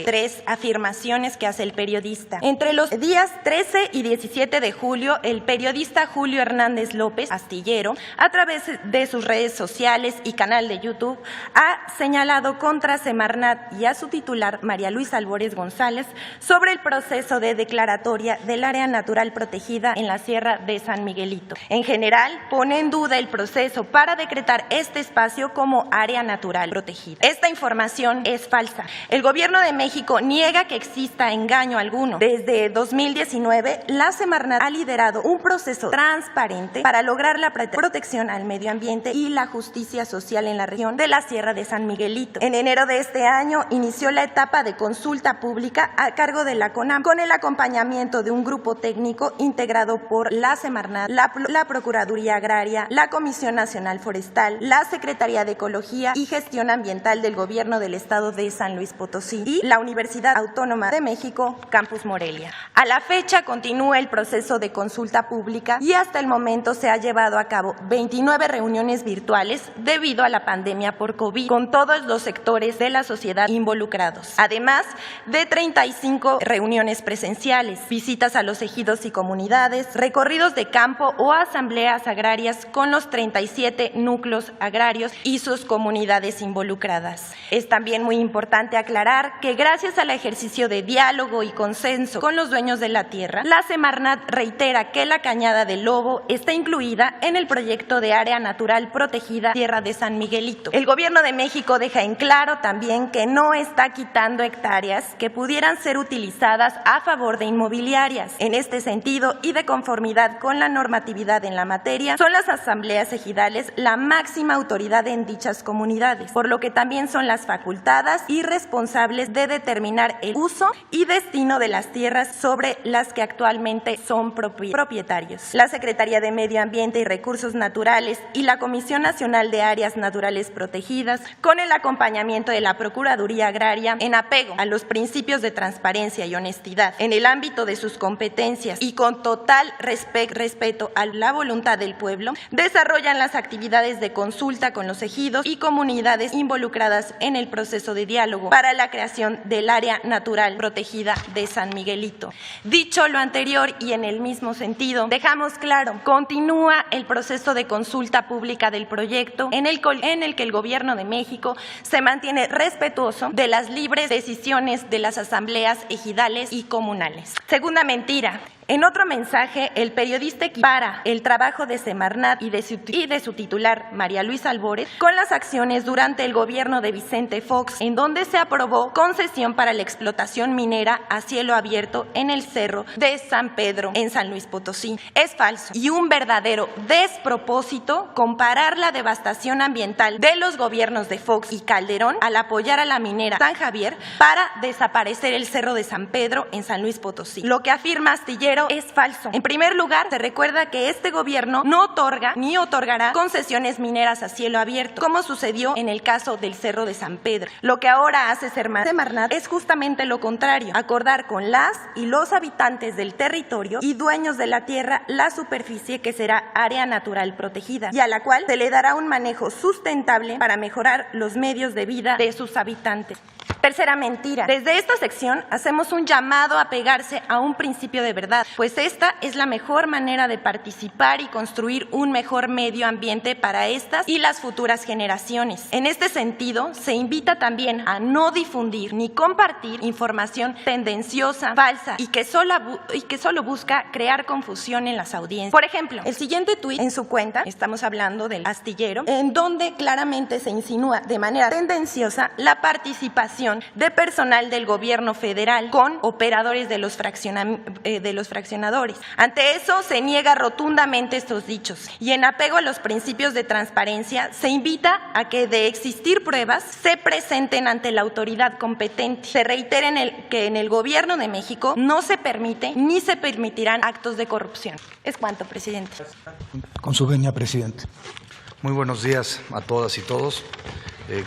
Speaker 6: 3 afirmaciones que hace el periodista. Entre los días 13 y 17 de julio, el periodista Julio Hernández López, astillero, a través de sus redes sociales y canal de YouTube, ha señalado contra Semarnat y a su titular, María Luisa Albores González, sobre el proceso de declaratoria del área natural protegida en la Sierra de San Miguelito. En general, pone en duda el proceso para decretar este espacio como área natural protegida. Esta información es falsa. El Gobierno de México niega que exista engaño alguno. Desde 2019, la Semarnat ha liderado un proceso transparente para lograr la protección al medio ambiente y la justicia social en la región de la Sierra de San Miguelito. En enero de este año inició la etapa de consulta pública a cargo de la CONAM, con el acompañamiento de un grupo técnico integrado por la Semarnat, la Procuraduría Agraria, la Comisión Nacional Forestal, la Secretaría de Ecología y Gestión Ambiental del Gobierno del Estado de San Luis Potosí y la Universidad Autónoma de México, Campus Morelia. A la fecha continúa el proceso de consulta pública y hasta el momento se ha llevado a cabo 29 reuniones virtuales debido a la pandemia por COVID con todos los sectores de la sociedad involucrados. Además de 35 reuniones presenciales, visitas a los ejidos y comunidades, recorridos de campo o asambleas agrarias con los 37 núcleos agrarios y sus comunidades involucradas. Es también muy importante aclarar que gracias al ejercicio de diálogo y consenso con los dueños de la tierra, la Semarnat reitera que la Cañada del Lobo está incluida en el proyecto de área natural protegida Sierra de San Miguelito. El Gobierno de México deja en claro también que no está quitando hectáreas que pudieran ser utilizadas a favor de inmobiliarias. En este sentido y de conformidad con la normatividad en la materia, son las asambleas ejidales la máxima autoridad en dichas comunidades, por lo que también son las facultadas y responsables de determinar el uso y destino de las tierras sobre las que actualmente son propietarios. La Secretaría de Medio Ambiente y Recursos Naturales y la Comisión Nacional de Áreas Naturales Protegidas, con el acompañamiento de la Procuraduría Agraria, en apego a los principios de transparencia y honestidad en el ámbito de sus competencias y con total respeto a la voluntad del pueblo, desarrollan las actividades de consulta con los ejidos y comunidades involucradas en el proceso de diálogo para la creación del área natural protegida de San Miguelito. Dicho lo anterior y en el mismo sentido, dejamos claro, continúa el proceso de consulta pública del proyecto en el que el Gobierno de México se mantiene respetuoso de las libres decisiones de las asambleas ejidales y comunales. Segunda mentira. En otro mensaje, el periodista equipara el trabajo de Semarnat y de su titular, María Luisa Albores, con las acciones durante el gobierno de Vicente Fox, en donde se aprobó concesión para la explotación minera a cielo abierto en el Cerro de San Pedro, en San Luis Potosí. Es falso y un verdadero despropósito comparar la devastación ambiental de los gobiernos de Fox y Calderón al apoyar a la minera San Javier para desaparecer el Cerro de San Pedro en San Luis Potosí. Lo que afirma Astillero es falso. En primer lugar, se recuerda que este gobierno no otorga ni otorgará concesiones mineras a cielo abierto, como sucedió en el caso del Cerro de San Pedro. Lo que ahora hace Semarnat es justamente lo contrario, acordar con las y los habitantes del territorio y dueños de la tierra la superficie que será área natural protegida y a la cual se le dará un manejo sustentable para mejorar los medios de vida de sus habitantes. Tercera mentira. Desde esta sección hacemos un llamado a pegarse a un principio de verdad, pues esta es la mejor manera de participar y construir un mejor medio ambiente para estas y las futuras generaciones. En este sentido, se invita también a no difundir ni compartir información tendenciosa, falsa y que solo busca crear confusión en las audiencias. Por ejemplo, el siguiente tuit en su cuenta, estamos hablando del astillero, en donde claramente se insinúa de manera tendenciosa la participación contratación de personal del gobierno federal con operadores de los fraccionadores. Ante eso se niega rotundamente estos dichos y en apego a los principios de transparencia se invita a que de existir pruebas se presenten ante la autoridad competente. Se reitera que en el gobierno de México no se permite ni se permitirán actos de corrupción. Es cuanto, presidente.
Speaker 7: Con su venia, presidente.
Speaker 8: Muy buenos días a todas y todos.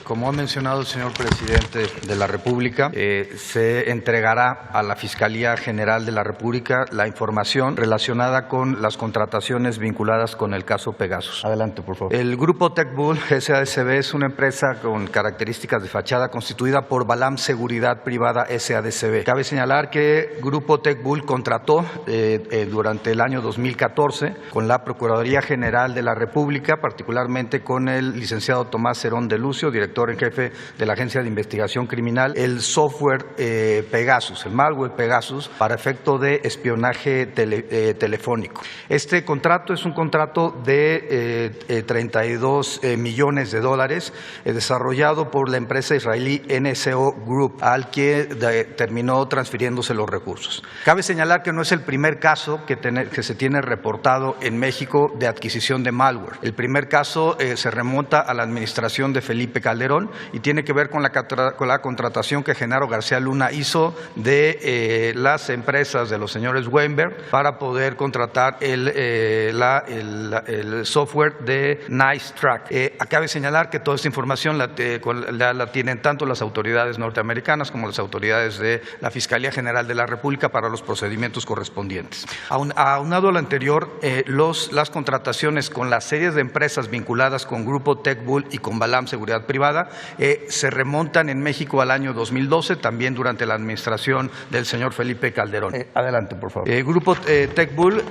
Speaker 8: Como ha mencionado el señor presidente de la República, se entregará a la Fiscalía General de la República la información relacionada con las contrataciones vinculadas con el caso Pegasus. Adelante, por favor. El grupo TechBull SADCB es una empresa con características de fachada constituida por Balam Seguridad Privada SADCB. Cabe señalar que Grupo TechBull contrató durante el año 2014 con la Procuraduría General de la República, particularmente con el licenciado Tomás Herón de Lucio, director en jefe de la Agencia de Investigación Criminal, el software Pegasus, el malware Pegasus, para efecto de espionaje telefónico. Este contrato es un contrato de 32 millones de dólares desarrollado por la empresa israelí NSO Group, al que terminó transfiriéndose los recursos. Cabe señalar que no es el primer caso que se tiene reportado en México de adquisición de malware. El primer caso se remonta a la administración de Felipe Calderón y tiene que ver con la contratación que Genaro García Luna hizo de las empresas de los señores Weinberg para poder contratar el software de NiceTrack. Cabe señalar que toda esta información la tienen tanto las autoridades norteamericanas como las autoridades de la Fiscalía General de la República para los procedimientos correspondientes. Aunado a lo anterior, las contrataciones con las series de empresas vinculadas con Grupo TechBull y con Balam Seguridad Privada se remontan en México al año 2012, también durante la administración del señor Felipe Calderón. Adelante, por favor. Grupo TechBull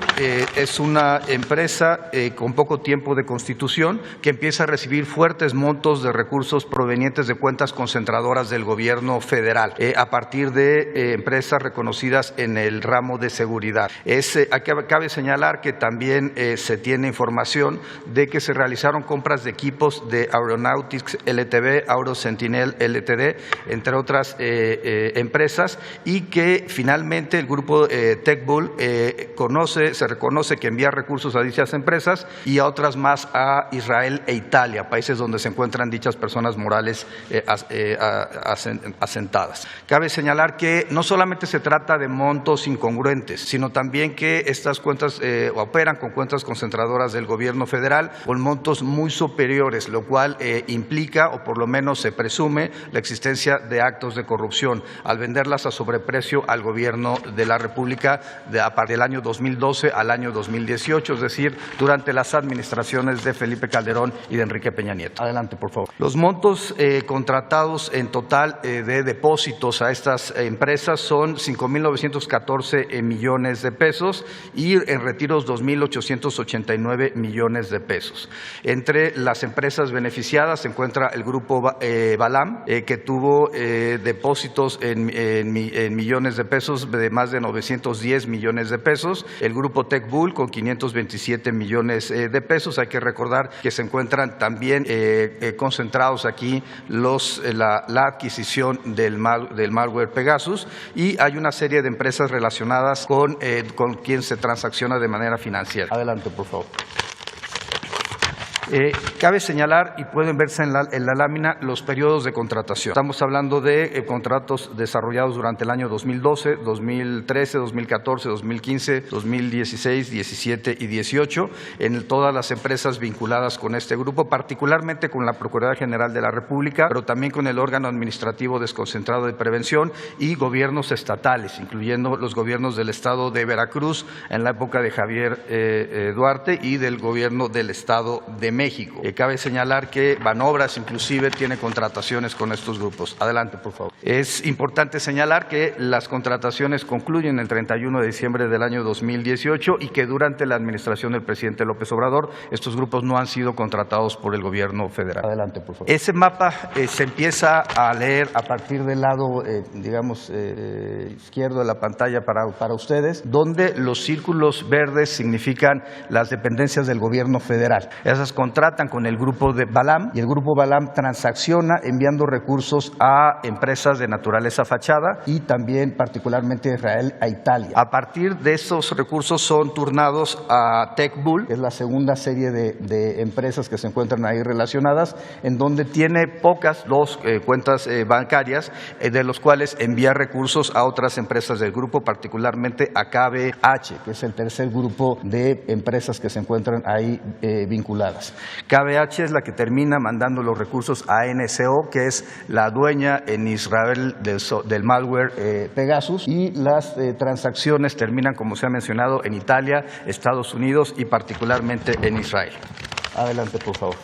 Speaker 8: es una empresa con poco tiempo de constitución que empieza a recibir fuertes montos de recursos provenientes de cuentas concentradoras del gobierno federal a partir de empresas reconocidas en el ramo de seguridad. Cabe señalar que también se tiene información de que se realizaron compras de equipos de Aeronautics LTD, Auro Sentinel LTD, entre otras empresas, y que finalmente el grupo TechBull se reconoce que envía recursos a dichas empresas y a otras más a Israel e Italia, países donde se encuentran dichas personas morales asentadas. Cabe señalar que no solamente se trata de montos incongruentes, sino también que estas cuentas operan con cuentas concentradoras del gobierno federal con montos muy superiores, lo cual implica, o por lo menos se presume, la existencia de actos de corrupción al venderlas a sobreprecio al gobierno de la República a partir del año 2012 al año 2018, es decir, durante las administraciones de Felipe Calderón y de Enrique Peña Nieto. Adelante, por favor. Los montos contratados en total de depósitos a estas empresas son 5.914 millones de pesos y en retiros 2.889 millones de pesos. Entre las empresas beneficiadas se encuentra el grupo Balam, que tuvo depósitos en millones de pesos de más de 910 millones de pesos, el grupo TechBull con 527 millones de pesos. Hay que recordar que se encuentran también concentrados aquí la adquisición del malware Pegasus, y hay una serie de empresas relacionadas con quien se transacciona de manera financiera. Adelante, por favor. Cabe señalar, y pueden verse en la lámina, los periodos de contratación. Estamos hablando de contratos desarrollados durante el año 2012, 2013, 2014, 2015, 2016, 17 y 18 en todas las empresas vinculadas con este grupo, particularmente con la Procuraduría General de la República, pero también con el órgano administrativo desconcentrado de prevención y gobiernos estatales, incluyendo los gobiernos del estado de Veracruz en la época de Javier Duarte y del gobierno del estado de México. Cabe señalar que Banobras inclusive tiene contrataciones con estos grupos. Adelante, por favor. Es importante señalar que las contrataciones concluyen el 31 de diciembre del año 2018 y que durante la administración del presidente López Obrador estos grupos no han sido contratados por el gobierno federal. Adelante, por favor. Ese mapa se empieza a leer a partir del lado, izquierdo de la pantalla para ustedes, donde los círculos verdes significan las dependencias del gobierno federal. Esas contratan con el grupo de Balam y el grupo Balam transacciona enviando recursos a empresas de naturaleza fachada y también particularmente a Israel, a Italia. A partir de esos recursos son turnados a TechBull, que es la segunda serie de empresas que se encuentran ahí relacionadas, en donde tiene dos cuentas bancarias, de los cuales envía recursos a otras empresas del grupo, particularmente a KBH, que es el tercer grupo de empresas que se encuentran ahí vinculadas. KBH es la que termina mandando los recursos a NSO, que es la dueña en Israel del malware Pegasus, y las transacciones terminan, como se ha mencionado, en Italia, Estados Unidos y particularmente en Israel. Adelante, por favor.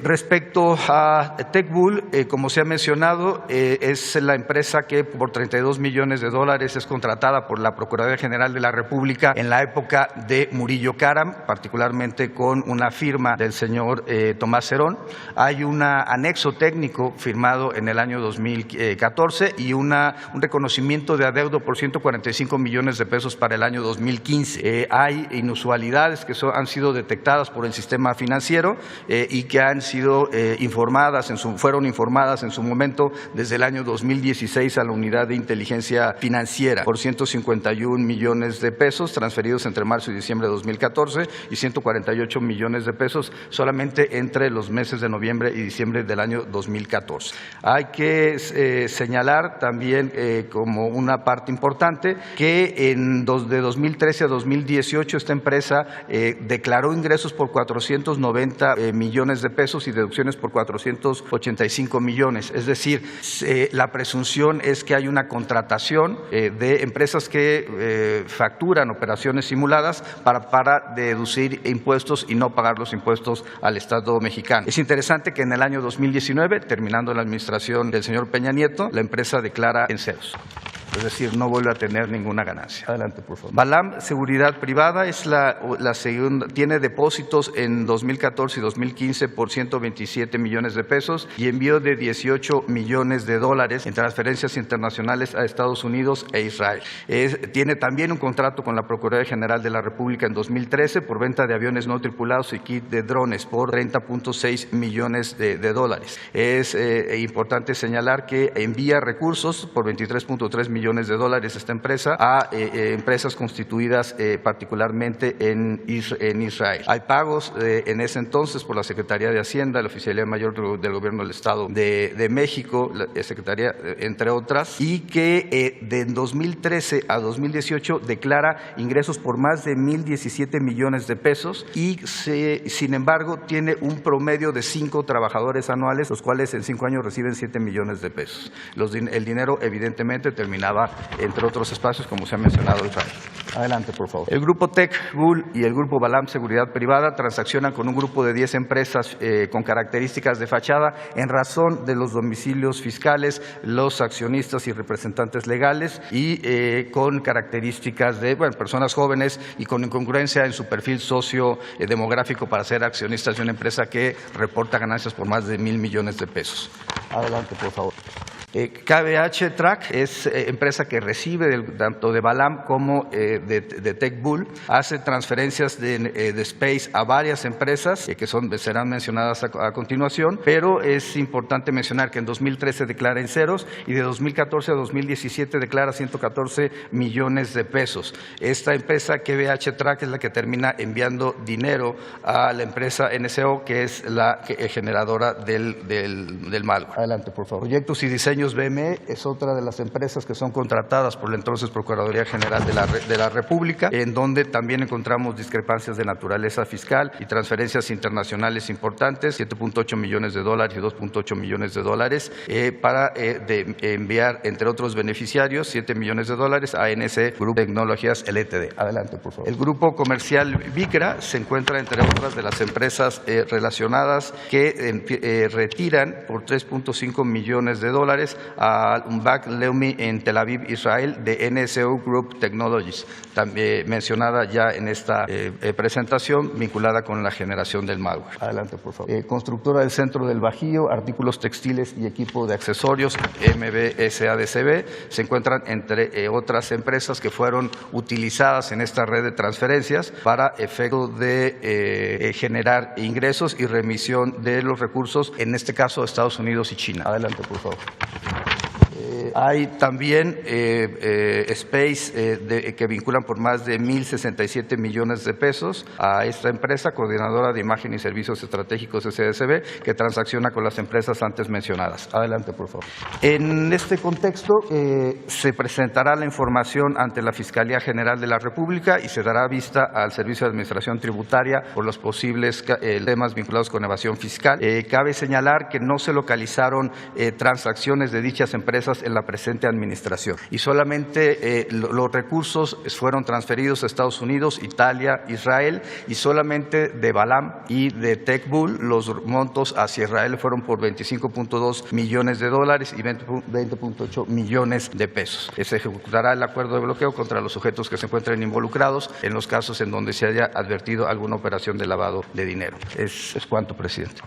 Speaker 8: Respecto a TechBull, como se ha mencionado, es la empresa que por $32 millones es contratada por la Procuraduría General de la República en la época de Murillo Karam, particularmente con una firma del señor Tomás Cerón. Hay un anexo técnico firmado en el año 2014 y un reconocimiento de adeudo por $145 millones para el año 2015. Hay inusualidades que han sido detectadas por el sistema financiero y que han sido fueron informadas en su momento desde el año 2016 a la Unidad de Inteligencia Financiera por $151 millones transferidos entre marzo y diciembre de 2014 y $148 millones solamente entre los meses de noviembre y diciembre del año 2014. Hay que señalar también como una parte importante que de 2013 a 2018 esta empresa declaró ingresos por $490 millones y deducciones por $485 millones. Es decir, la presunción es que hay una contratación de empresas que facturan operaciones simuladas para deducir impuestos y no pagar los impuestos al Estado mexicano. Es interesante que en el año 2019, terminando la administración del señor Peña Nieto, la empresa declara en ceros. Es decir, no vuelve a tener ninguna ganancia. Adelante, por favor. Balam Seguridad Privada es la segunda, tiene depósitos en 2014 y 2015 por $127 millones y envío de $18 millones en transferencias internacionales a Estados Unidos e Israel. Tiene también un contrato con la Procuraduría General de la República en 2013 por venta de aviones no tripulados y kit de drones por $30.6 millones. Es importante señalar que envía recursos por $23.3 millones esta empresa a empresas constituidas particularmente en Israel. Hay pagos en ese entonces por la Secretaría de Hacienda, la Oficialía Mayor del Gobierno del Estado de México, la Secretaría, entre otras, y que de 2013 a 2018 declara ingresos por más de $1,017 millones y sin embargo tiene un promedio de 5 trabajadores anuales, los cuales en 5 años reciben $7 millones. El dinero evidentemente terminaba entre otros espacios, como se ha mencionado Israel. Adelante, por favor. El grupo TechBull y el grupo Balam Seguridad Privada transaccionan con un grupo de 10 empresas con características de fachada en razón de los domicilios fiscales, los accionistas y representantes legales y con características de personas jóvenes y con incongruencia en su perfil sociodemográfico para ser accionistas de una empresa que reporta ganancias por más de $1,000 millones. Adelante, por favor. KBH Track es empresa que recibe tanto de Balam como de TechBull, hace transferencias de Space a varias empresas que serán mencionadas a continuación, pero es importante mencionar que en 2013 declara en ceros y de 2014 a 2017 declara $114 millones. Esta empresa KBH Track es la que termina enviando dinero a la empresa NSO, que es la generadora del malware. Adelante, por favor. Proyectos y diseños BME es otra de las empresas que son contratadas por la entonces Procuraduría General de la República, en donde también encontramos discrepancias de naturaleza fiscal y transferencias internacionales importantes, $7.8 millones y $2.8 millones para enviar, entre otros beneficiarios, $7 millones a NC Group Tecnologías LTD. Adelante, por favor. El grupo comercial Vicra se encuentra entre otras de las empresas relacionadas que retiran por $3.5 millones superiores al Umbak Leumi en Tel Aviv, Israel, de NSO Group Technologies, también mencionada ya en esta presentación, vinculada con la generación del malware. Adelante, por favor. Constructora del Centro del Bajío, artículos textiles y equipo de accesorios, MBSADCB, se encuentran entre otras empresas que fueron utilizadas en esta red de transferencias para efecto de generar ingresos y remisión de los recursos, en este caso Estados Unidos y China. Adelante, por favor. Hay también Space que vinculan por más de 1.067 millones de pesos a esta empresa, Coordinadora de Imagen y Servicios Estratégicos SDCB, que transacciona con las empresas antes mencionadas. Adelante, por favor. En este contexto, se presentará la información ante la Fiscalía General de la República y se dará vista al Servicio de Administración Tributaria por los posibles temas vinculados con evasión fiscal. Cabe señalar que no se localizaron transacciones de dichas empresas en la presente administración y solamente los recursos fueron transferidos a Estados Unidos, Italia, Israel, y solamente de Balam y de TechBull los montos hacia Israel fueron por $25.2 millones y 20.8 millones de pesos. Se ejecutará el acuerdo de bloqueo contra los sujetos que se encuentren involucrados en los casos en donde se haya advertido alguna operación de lavado de dinero. Es cuanto, presidente.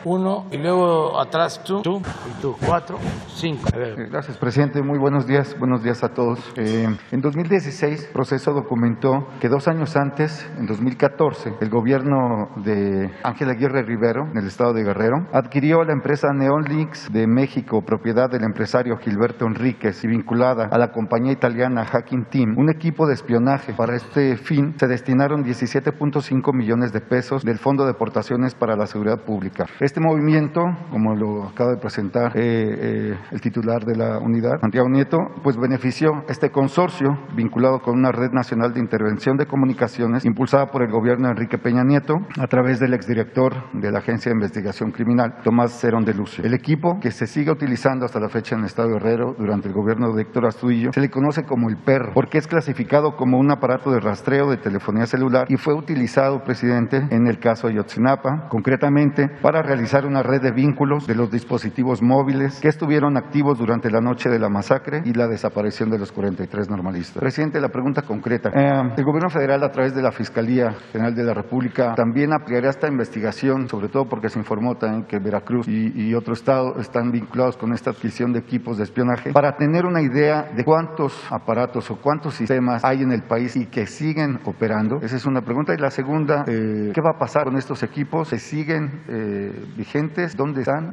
Speaker 1: Uno, y luego atrás tú, y tú, 4, 5.
Speaker 9: Gracias, presidente. Muy buenos días a todos. En 2016, Proceso documentó que 2 años antes, en 2014, el gobierno de Ángel Aguirre Rivero, en el estado de Guerrero, adquirió la empresa Neonlinks de México, propiedad del empresario Gilberto Enríquez y vinculada a la compañía italiana Hacking Team, un equipo de espionaje. Para este fin, se destinaron 17.5 millones de pesos del Fondo de Aportaciones para la Seguridad Pública. Este movimiento, como lo acaba de presentar el titular de la unidad, Santiago Nieto, pues benefició este consorcio vinculado con una red nacional de intervención de comunicaciones impulsada por el gobierno de Enrique Peña Nieto a través del exdirector de la Agencia de Investigación Criminal, Tomás Cerón de Lucio. El equipo, que se sigue utilizando hasta la fecha en el estado de Guerrero durante el gobierno de Héctor Astudillo, se le conoce como el Perro, porque es clasificado como un aparato de rastreo de telefonía celular y fue utilizado, presidente, en el caso Ayotzinapa, concretamente para realizar una red de vínculos de los dispositivos móviles que estuvieron activos durante la noche de la masacre y la desaparición de los 43 normalistas. Presidente, la pregunta concreta. El gobierno federal, a través de la Fiscalía General de la República, también ampliará esta investigación, sobre todo porque se informó también que Veracruz y otro estado están vinculados con esta adquisición de equipos de espionaje, para tener una idea de cuántos aparatos o cuántos sistemas hay en el país y que siguen operando. Esa es una pregunta. Y la segunda, ¿qué va a pasar con estos equipos? ¿Se siguen vigentes? ¿Dónde están?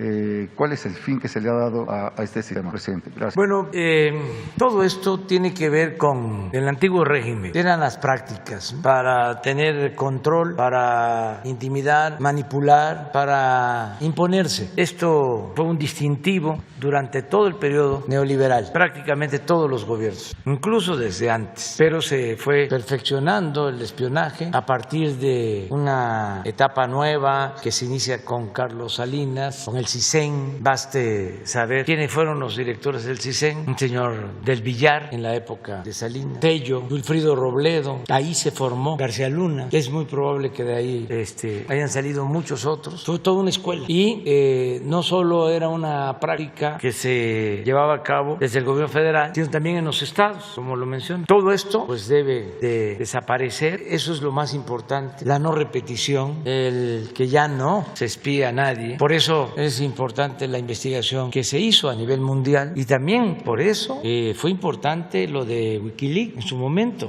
Speaker 9: ¿Cuál es el fin que se le ha dado a este sistema, presidente? Gracias.
Speaker 1: Bueno, todo esto tiene que ver con el antiguo régimen. Eran las prácticas para tener control, para intimidar, manipular, para imponerse. Esto fue un distintivo durante todo el periodo neoliberal, prácticamente todos los gobiernos, incluso desde antes. Pero se fue perfeccionando el espionaje a partir de una etapa nueva que se inicia con Carlos Salinas, con el CISEN. Baste saber quiénes fueron los directores del CISEN: un señor del Villar en la época de Salinas, Tello, Wilfrido Robledo. Ahí se formó García Luna. Es muy probable que de ahí hayan salido muchos otros. Fue toda una escuela. Y no solo era una práctica que se llevaba a cabo desde el gobierno federal, sino también en los estados, como lo menciono. Todo esto pues debe de desaparecer. Eso es lo más importante, la no repetición, el que ya no se espía a nadie. Por eso es importante la investigación que se hizo a nivel mundial, y también por eso fue importante lo de Wikileaks en su momento.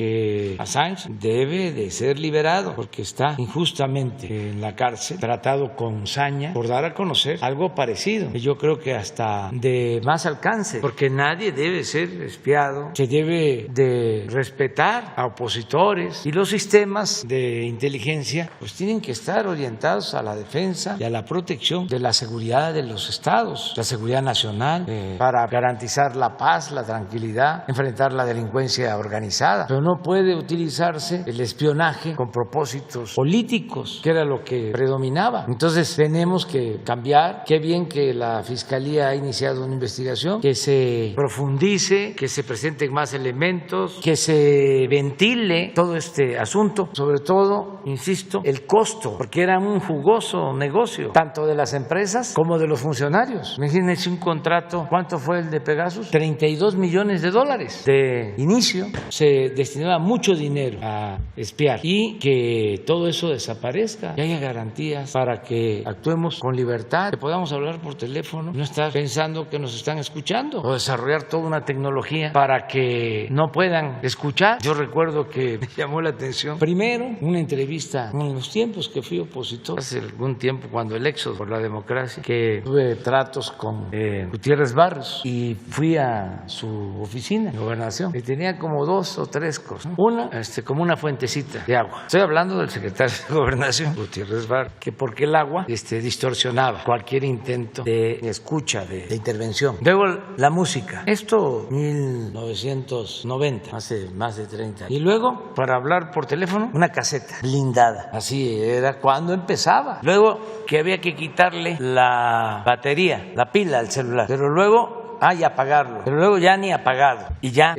Speaker 1: Assange debe de ser liberado porque está injustamente en la cárcel, tratado con saña por dar a conocer algo parecido, y yo creo que hasta de más alcance, porque nadie debe ser espiado. Se debe de respetar a opositores, y los sistemas de inteligencia pues tienen que estar orientados a la defensa y a la protección de la seguridad de los estados, la seguridad nacional, para garantizar la paz, la tranquilidad, enfrentar la delincuencia organizada. Pero no puede utilizarse el espionaje con propósitos políticos, que era lo que predominaba. Entonces tenemos que cambiar. Qué bien que la Fiscalía ha iniciado una investigación, que se profundice, que se presenten más elementos, que se ventile todo este asunto. Sobre todo, insisto, el costo, porque era un jugoso negocio, tanto de las empresas como de los funcionarios. Imagínense un contrato, ¿cuánto fue el de Pegasus? $32 millones de inicio. Se destinaba mucho dinero a espiar y que todo eso desaparezca, que haya garantías para que actuemos con libertad, que podamos hablar por teléfono, no estar pensando que nos están escuchando, o desarrollar toda una tecnología para que no puedan escuchar. Yo recuerdo que me llamó la atención primero una entrevista en los tiempos que fui opositor, hace algún tiempo, cuando el éxodo por la democracia, que tuve tratos con Gutiérrez Barrios y fui a su oficina en Gobernación y tenía como 2 o 3 cosas. Una, como una fuentecita de agua. Estoy hablando del secretario de Gobernación, Gutiérrez Barrios, que porque el agua distorsionaba cualquier intento de escucha, de intervención. Luego la música. Esto 1990, hace más de 30 años. Y luego, para hablar por teléfono, una caseta blindada. Así era cuando empezaba. Luego que había que quitarle la batería, la pila al celular. Pero luego y apagarlo, pero luego ya ni apagado, y ya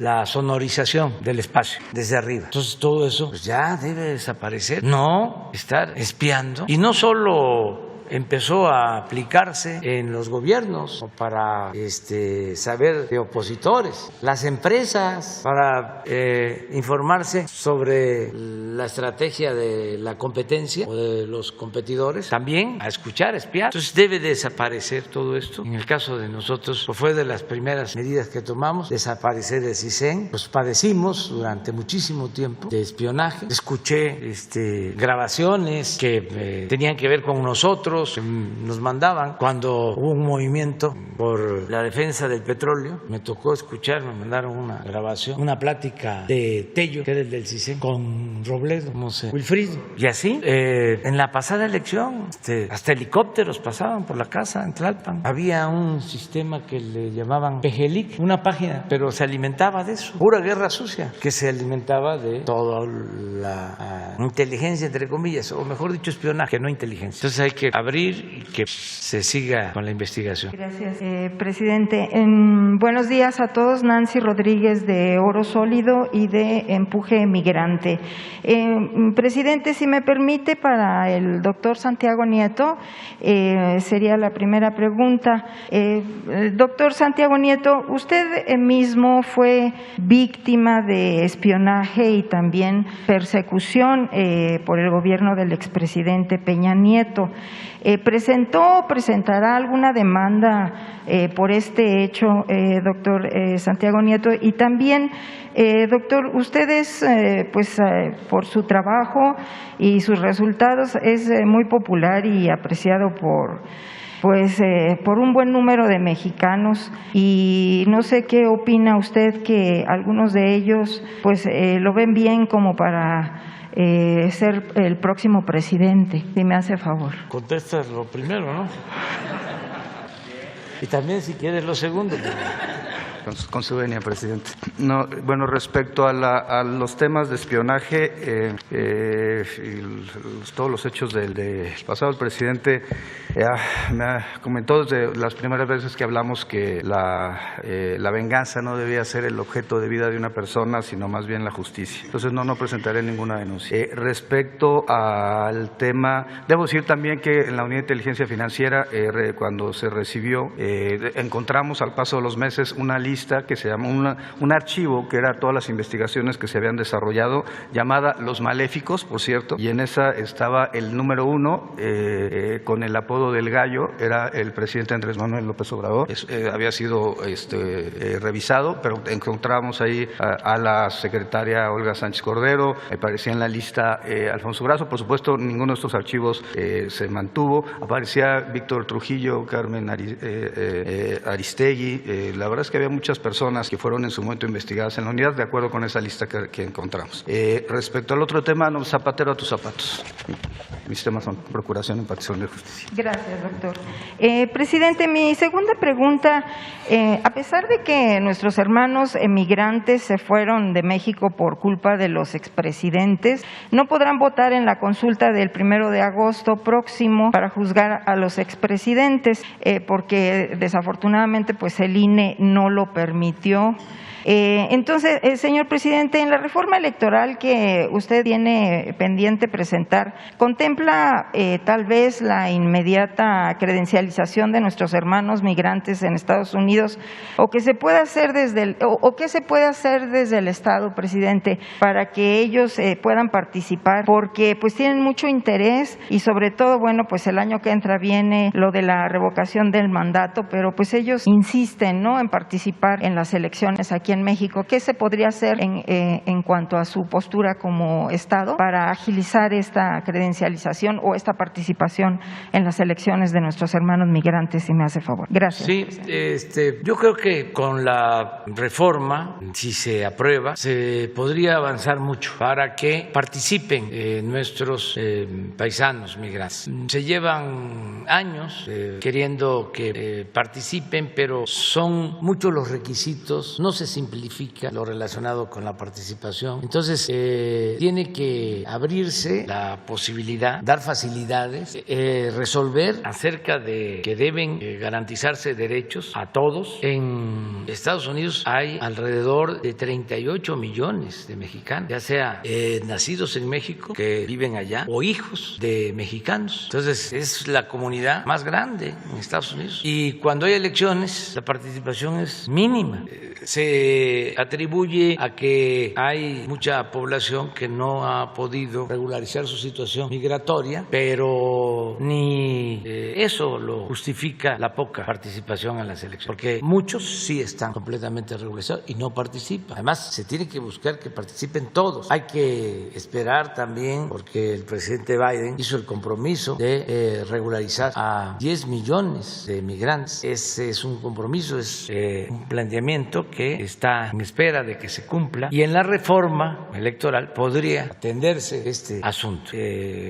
Speaker 1: la sonorización del espacio desde arriba. Entonces todo eso pues ya debe desaparecer, no estar espiando. Y no solo empezó a aplicarse en los gobiernos para saber de opositores, las empresas para informarse sobre la estrategia de la competencia o de los competidores, también a escuchar, espiar. Entonces debe desaparecer todo esto. En el caso de nosotros, pues fue de las primeras medidas que tomamos, desaparecer el CISEN. Pues padecimos durante muchísimo tiempo de espionaje. Escuché grabaciones que tenían que ver con nosotros, que nos mandaban cuando hubo un movimiento por la defensa del petróleo. Me tocó escuchar, me mandaron una grabación, una plática de Tello, que era el del CISEN, con Robledo, no sé, Wilfrido. Y así, en la pasada elección, hasta helicópteros pasaban por la casa en Tlalpan. Había un sistema que le llamaban Pejelic, una página, pero se alimentaba de eso, pura guerra sucia, que se alimentaba de toda la inteligencia, entre comillas, o mejor dicho, espionaje, no inteligencia. Entonces hay que abrir y que se siga con la investigación.
Speaker 10: Gracias, presidente. Buenos días a todos. Nancy Rodríguez, de Oro Sólido y de Empuje Migrante. Presidente, si me permite, para el doctor Santiago Nieto, sería la primera pregunta. Doctor Santiago Nieto, usted mismo fue víctima de espionaje y también persecución por el gobierno del expresidente Peña Nieto. ¿Presentará alguna demanda por este hecho, doctor Santiago Nieto? Y también, doctor, ustedes, por su trabajo y sus resultados, es muy popular y apreciado por un buen número de mexicanos, y no sé qué opina usted, que algunos de ellos lo ven bien como para ser el próximo presidente. Si me hace favor.
Speaker 1: Contestas lo primero, ¿no? Y también si quieres lo segundo.
Speaker 8: Con su venia, presidente. No, bueno, respecto a los temas de espionaje y todos los hechos del pasado, el presidente me comentó desde las primeras veces que hablamos que la venganza no debía ser el objeto de vida de una persona, sino más bien la justicia. Entonces no presentaré ninguna denuncia. Respecto al tema, debo decir también que en la Unidad de Inteligencia Financiera, cuando se recibió, encontramos al paso de los meses una lista que se llama un archivo que era todas las investigaciones que se habían desarrollado, llamada Los Maléficos, por cierto, y en esa estaba el número 1 con el apodo del Gallo, era el presidente Andrés Manuel López Obrador. Había sido revisado, pero encontramos ahí a la secretaria Olga Sánchez Cordero, aparecía en la lista Alfonso Brazo. Por supuesto, ninguno de estos archivos se mantuvo. Aparecía Víctor Trujillo, Carmen Aristegui. La verdad es que había muchas personas que fueron en su momento investigadas en la unidad, de acuerdo con esa lista que encontramos. Respecto al otro tema, no, zapatero a tus zapatos. Mis temas son procuración y impartición de justicia.
Speaker 10: Gracias, doctor. Presidente, mi segunda pregunta, a pesar de que nuestros hermanos emigrantes se fueron de México por culpa de los expresidentes, no podrán votar en la consulta del 1 de agosto próximo para juzgar a los expresidentes, porque desafortunadamente el INE no lo permitió. Entonces, señor presidente, en la reforma electoral que usted tiene pendiente presentar, ¿contempla tal vez la inmediata credencialización de nuestros hermanos migrantes en Estados Unidos? ¿O qué se puede hacer desde el Estado, presidente, para que ellos puedan participar? Porque pues tienen mucho interés y sobre todo, bueno, pues el año que entra viene lo de la revocación del mandato, pero pues ellos insisten, ¿no?, en participar en las elecciones aquí en México. ¿Qué se podría hacer en cuanto a su postura como Estado para agilizar esta credencialización o esta participación en las elecciones de nuestros hermanos migrantes, si me hace favor? Gracias.
Speaker 1: Sí, yo creo que con la reforma, si se aprueba, se podría avanzar mucho para que participen nuestros paisanos migrantes. Se llevan años queriendo que participen, pero son muchos los requisitos, no se simplifica lo relacionado con la participación. Entonces, tiene que abrirse la posibilidad, dar facilidades, resolver acerca de que deben garantizarse derechos a todos. En Estados Unidos hay alrededor de 38 millones de mexicanos, ya sea nacidos en México, que viven allá, o hijos de mexicanos. Entonces, es la comunidad más grande en Estados Unidos. Y cuando hay elecciones, la participación es mínima. Se atribuye a que hay mucha población que no ha podido regularizar su situación migratoria, pero ni eso lo justifica la poca participación en las elecciones, porque muchos sí están completamente regularizados y no participan. Además, se tiene que buscar que participen todos. Hay que esperar también, porque el presidente Biden hizo el compromiso de regularizar a 10 millones de migrantes. Ese es un compromiso, es un planteamiento que está en espera de que se cumpla, y en la reforma electoral podría atenderse este asunto,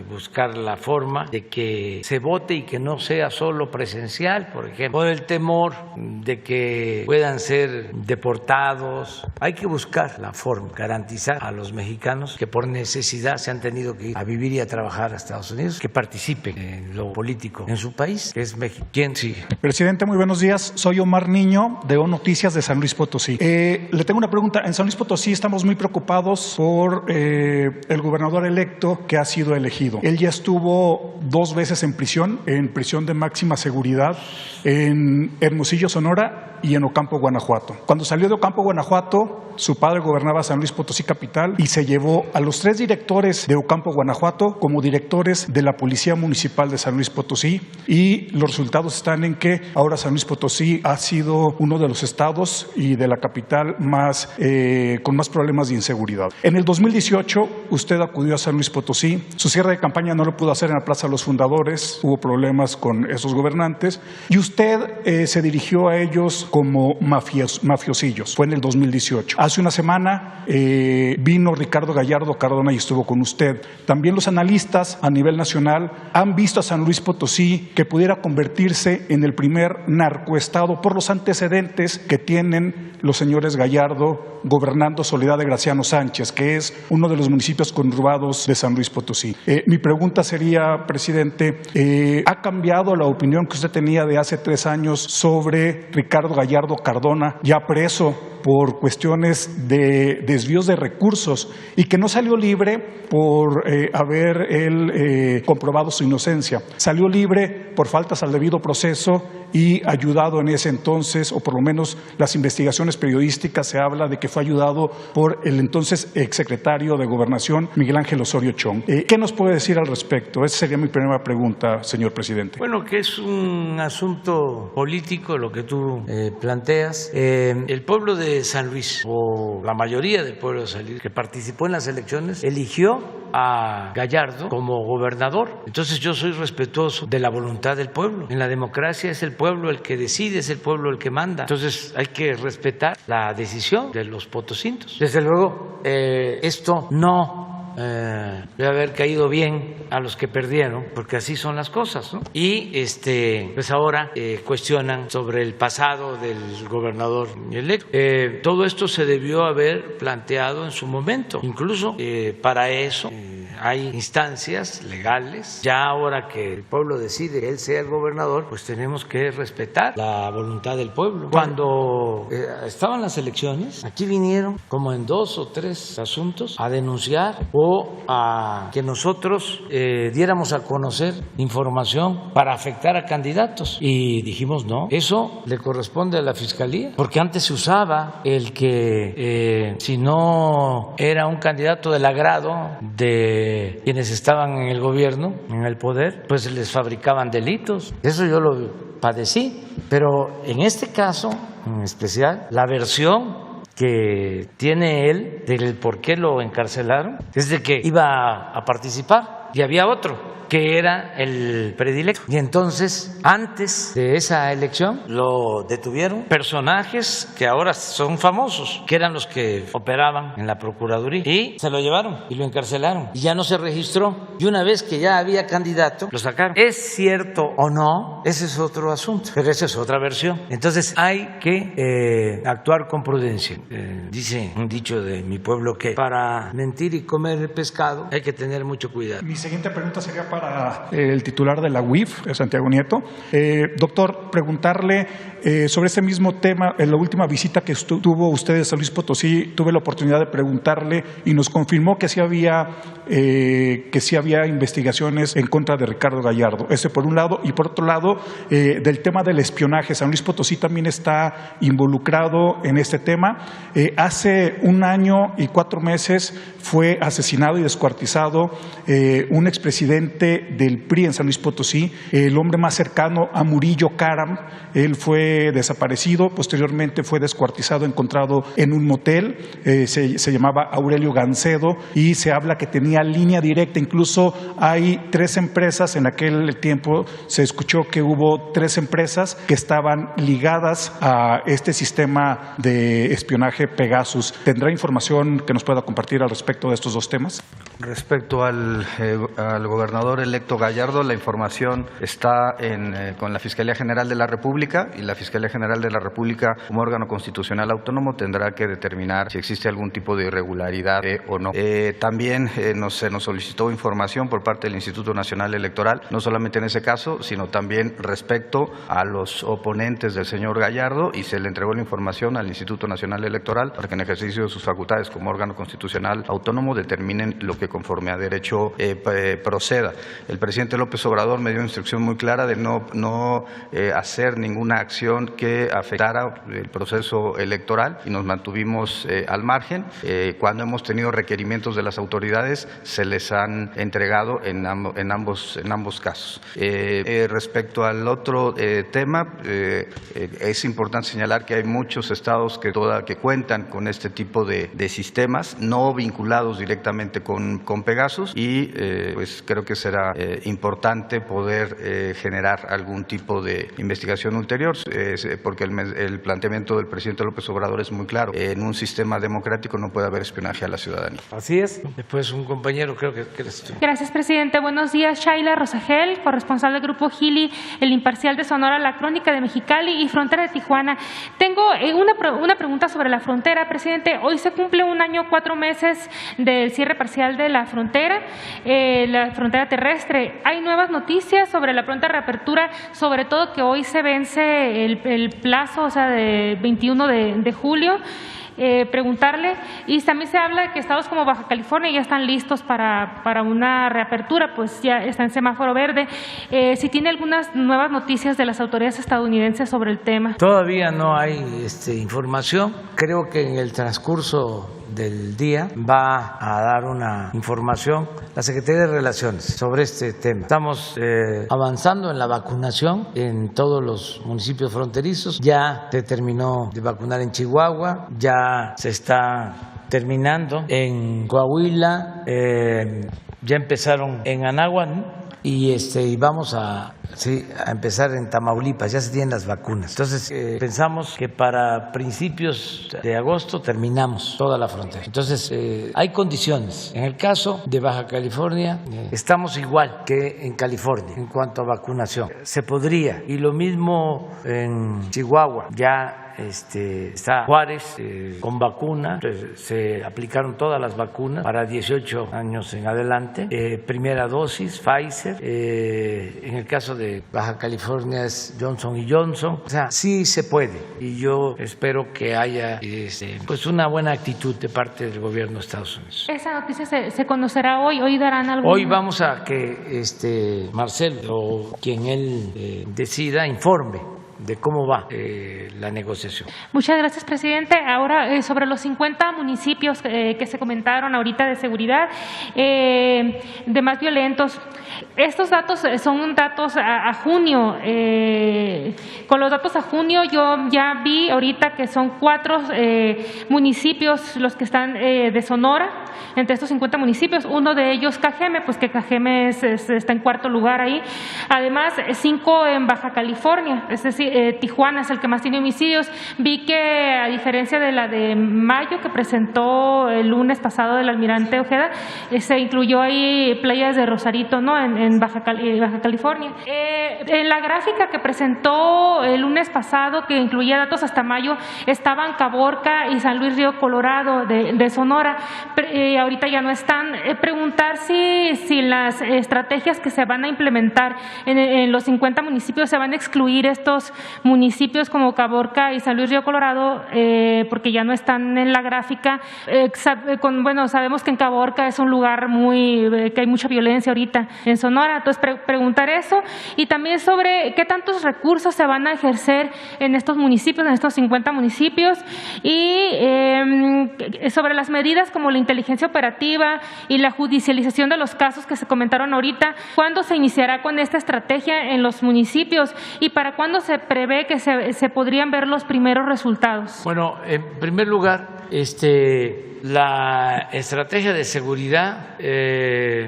Speaker 1: buscar la forma de que se vote y que no sea solo presencial, por ejemplo, por el temor de que puedan ser deportados. Hay que buscar la forma, garantizar a los mexicanos que por necesidad se han tenido que ir a vivir y a trabajar a Estados Unidos, que participen en lo político en su país, que es México. ¿Quién sigue?
Speaker 7: Presidente, muy buenos días. Soy Omar Niño, de O Noticias de San Luis Potosí. Le tengo una pregunta. En San Luis Potosí estamos muy preocupados por el gobernador electo que ha sido elegido. Él ya estuvo 2 veces en prisión de máxima seguridad, en Hermosillo, Sonora, y en Ocampo, Guanajuato. Cuando salió de Ocampo, Guanajuato, su padre gobernaba San Luis Potosí capital y se llevó a los 3 directores de Ocampo, Guanajuato, como directores de la Policía Municipal de San Luis Potosí, y los resultados están en que ahora San Luis Potosí ha sido uno de los estados y de la capital con más problemas de inseguridad. En el 2018 usted acudió a San Luis Potosí. Su cierre de campaña no lo pudo hacer en la Plaza de los Fundadores, hubo problemas con esos gobernantes, y usted se dirigió a ellos como mafiosillos. Fue en el 2018. Hace una semana vino Ricardo Gallardo Cardona y estuvo con usted. También los analistas a nivel nacional han visto a San Luis Potosí que pudiera convertirse en el primer narcoestado por los antecedentes que tienen los señores Gallardo gobernando Soledad de Graciano Sánchez, que es uno de los municipios conurbados de San Luis Potosí. Mi pregunta sería, presidente, ¿ha cambiado la opinión que usted tenía de hace 3 años sobre Ricardo Gallardo Cardona, ya preso por cuestiones de desvíos de recursos y que no salió libre por haber él comprobado su inocencia? Salió libre por faltas al debido proceso y ayudado en ese entonces, o por lo menos las investigaciones periodísticas se habla de que fue ayudado por el entonces exsecretario de Gobernación, Miguel Ángel Osorio Chong. ¿Qué nos puede decir al respecto? Esa sería mi primera pregunta, señor presidente.
Speaker 1: Bueno, que es un asunto político lo que tú planteas. El pueblo de San Luis, o la mayoría del pueblo de San Luis que participó en las elecciones, eligió a Gallardo como gobernador. Entonces yo soy respetuoso de la voluntad del pueblo. En la democracia es el pueblo el que decide, es el pueblo el que manda. Entonces hay que respetar la decisión de los potosinos. Desde luego, esto no debe haber caído bien a los que perdieron, porque así son las cosas, ¿no? Y pues ahora cuestionan sobre el pasado del gobernador electo. Todo esto se debió haber planteado en su momento. Incluso para eso hay instancias legales. Ya ahora que el pueblo decide que él sea el gobernador, pues tenemos que respetar la voluntad del pueblo. Cuando estaban las elecciones, aquí vinieron como en 2 o 3 asuntos a denunciar o a que nosotros diéramos a conocer información para afectar a candidatos. Y dijimos no, eso le corresponde a la Fiscalía, porque antes se usaba el que si no era un candidato del agrado de quienes estaban en el gobierno, en el poder, pues les fabricaban delitos. Eso yo lo padecí, pero en este caso en especial, la versión que tiene él del por qué lo encarcelaron es de que iba a participar y había otro que era el predilecto. Y entonces, antes de esa elección, lo detuvieron personajes que ahora son famosos, que eran los que operaban en la Procuraduría, y se lo llevaron y lo encarcelaron. Y ya no se registró. Y una vez que ya había candidato, lo sacaron. ¿Es cierto o no? Ese es otro asunto, pero esa es otra versión. Entonces, hay que actuar con prudencia. Dice un dicho de mi pueblo que para mentir y comer pescado hay que tener mucho cuidado.
Speaker 7: Mi siguiente pregunta sería para el titular de la UIF, Santiago Nieto. Doctor, preguntarle sobre este mismo tema. En la última visita que tuvo usted a San Luis Potosí, tuve la oportunidad de preguntarle y nos confirmó que sí había investigaciones en contra de Ricardo Gallardo. Ese por un lado. Y por otro lado, del tema del espionaje. San Luis Potosí también está involucrado en este tema. Hace 1 año y 4 meses fue asesinado y descuartizado un expresidente del PRI en San Luis Potosí, el hombre más cercano a Murillo Karam. Él fue desaparecido, posteriormente fue descuartizado, encontrado en un motel, se llamaba Aurelio Gancedo y se habla que tenía línea directa. Incluso hay 3 empresas, en aquel tiempo se escuchó que hubo 3 empresas que estaban ligadas a este sistema de espionaje Pegasus. ¿Tendrá información que nos pueda compartir al respecto de estos 2 temas?
Speaker 8: Respecto al gobernador electo Gallardo, la información está con la Fiscalía General de la República, y la Fiscalía General de la República, como órgano constitucional autónomo, tendrá que determinar si existe algún tipo de irregularidad o no. También se nos solicitó información por parte del Instituto Nacional Electoral, no solamente en ese caso, sino también respecto a los oponentes del señor Gallardo, y se le entregó la información al Instituto Nacional Electoral para que en ejercicio de sus facultades como órgano constitucional autónomo determinen lo que conforme a derecho proceda. El presidente López Obrador me dio una instrucción muy clara de no hacer ninguna acción que afectara el proceso electoral, y nos mantuvimos al margen. Cuando hemos tenido requerimientos de las autoridades, se les han entregado en ambos casos. Respecto al otro tema, es importante señalar que hay muchos estados que cuentan con este tipo de sistemas no vinculados directamente con Pegasus, y pues creo que será importante poder generar algún tipo de investigación ulterior, porque el planteamiento del presidente López Obrador es muy claro. En un sistema democrático no puede haber espionaje a la ciudadanía.
Speaker 1: Así es. Después un compañero, creo que eres tú.
Speaker 11: Gracias, presidente. Buenos días, Shaila Rosagel, corresponsal del Grupo Gili, El Imparcial de Sonora, La Crónica de Mexicali y Frontera de Tijuana. Tengo una pregunta sobre la frontera, presidente. Hoy se cumple 1 año 4 meses del cierre parcial de la frontera terrestre. Hay nuevas noticias sobre la pronta reapertura, sobre todo que hoy se vence el plazo, o sea, de 21 de julio. Preguntarle, y también se habla de que estados como Baja California ya están listos para una reapertura, pues ya está en semáforo verde. Si tiene algunas nuevas noticias de las autoridades estadounidenses sobre el tema.
Speaker 1: Todavía no hay información. Creo que en el transcurso del día va a dar una información la Secretaría de Relaciones sobre este tema. Estamos avanzando en la vacunación en todos los municipios fronterizos. Ya se terminó de vacunar en Chihuahua, ya se está terminando en Coahuila, ya empezaron en Anáhuac, y vamos a empezar en Tamaulipas. Ya se tienen las vacunas. Entonces pensamos que para principios de agosto terminamos toda la frontera. Entonces hay condiciones. En el caso de Baja California estamos igual que en California en cuanto a vacunación. Se podría, y lo mismo en Chihuahua. Ya ya está Juárez con vacuna, se aplicaron todas las vacunas para 18 años en adelante, primera dosis Pfizer, en el caso de Baja California es Johnson & Johnson, o sea, sí se puede, y yo espero que haya pues una buena actitud de parte del gobierno de Estados Unidos.
Speaker 11: ¿Esa noticia se conocerá hoy darán algún?
Speaker 1: Hoy vamos a que Marcelo o quien él decida informe de cómo va la negociación.
Speaker 11: Muchas gracias, presidente. Ahora, sobre los 50 municipios que se comentaron ahorita de seguridad, de más violentos, estos datos son datos a junio. Con los datos a junio yo ya vi ahorita que son 4 municipios los que están de Sonora, entre estos 50 municipios, uno de ellos Cajeme, pues que Cajeme está en cuarto lugar ahí. Además, 5 en Baja California, es decir, Tijuana es el que más tiene homicidios. Vi que a diferencia de la de mayo que presentó el lunes pasado del almirante Ojeda, se incluyó ahí playas de Rosarito, ¿no? En Baja California. En la gráfica que presentó el lunes pasado, que incluía datos hasta mayo, estaban Caborca y San Luis Río Colorado de Sonora. Ahorita ya no están. Preguntar si las estrategias que se van a implementar en los 50 municipios se van a excluir estos municipios como Caborca y San Luis Río Colorado, porque ya no están en la gráfica. Bueno, sabemos que en Caborca es un lugar que hay mucha violencia ahorita en Sonora, entonces preguntar eso, y también sobre qué tantos recursos se van a ejercer en estos municipios, en estos 50 municipios, y sobre las medidas como la inteligencia operativa y la judicialización de los casos que se comentaron ahorita. ¿Cuándo se iniciará con esta estrategia en los municipios y para cuándo se prevé que se podrían ver los primeros resultados?
Speaker 1: Bueno, en primer lugar, la estrategia de seguridad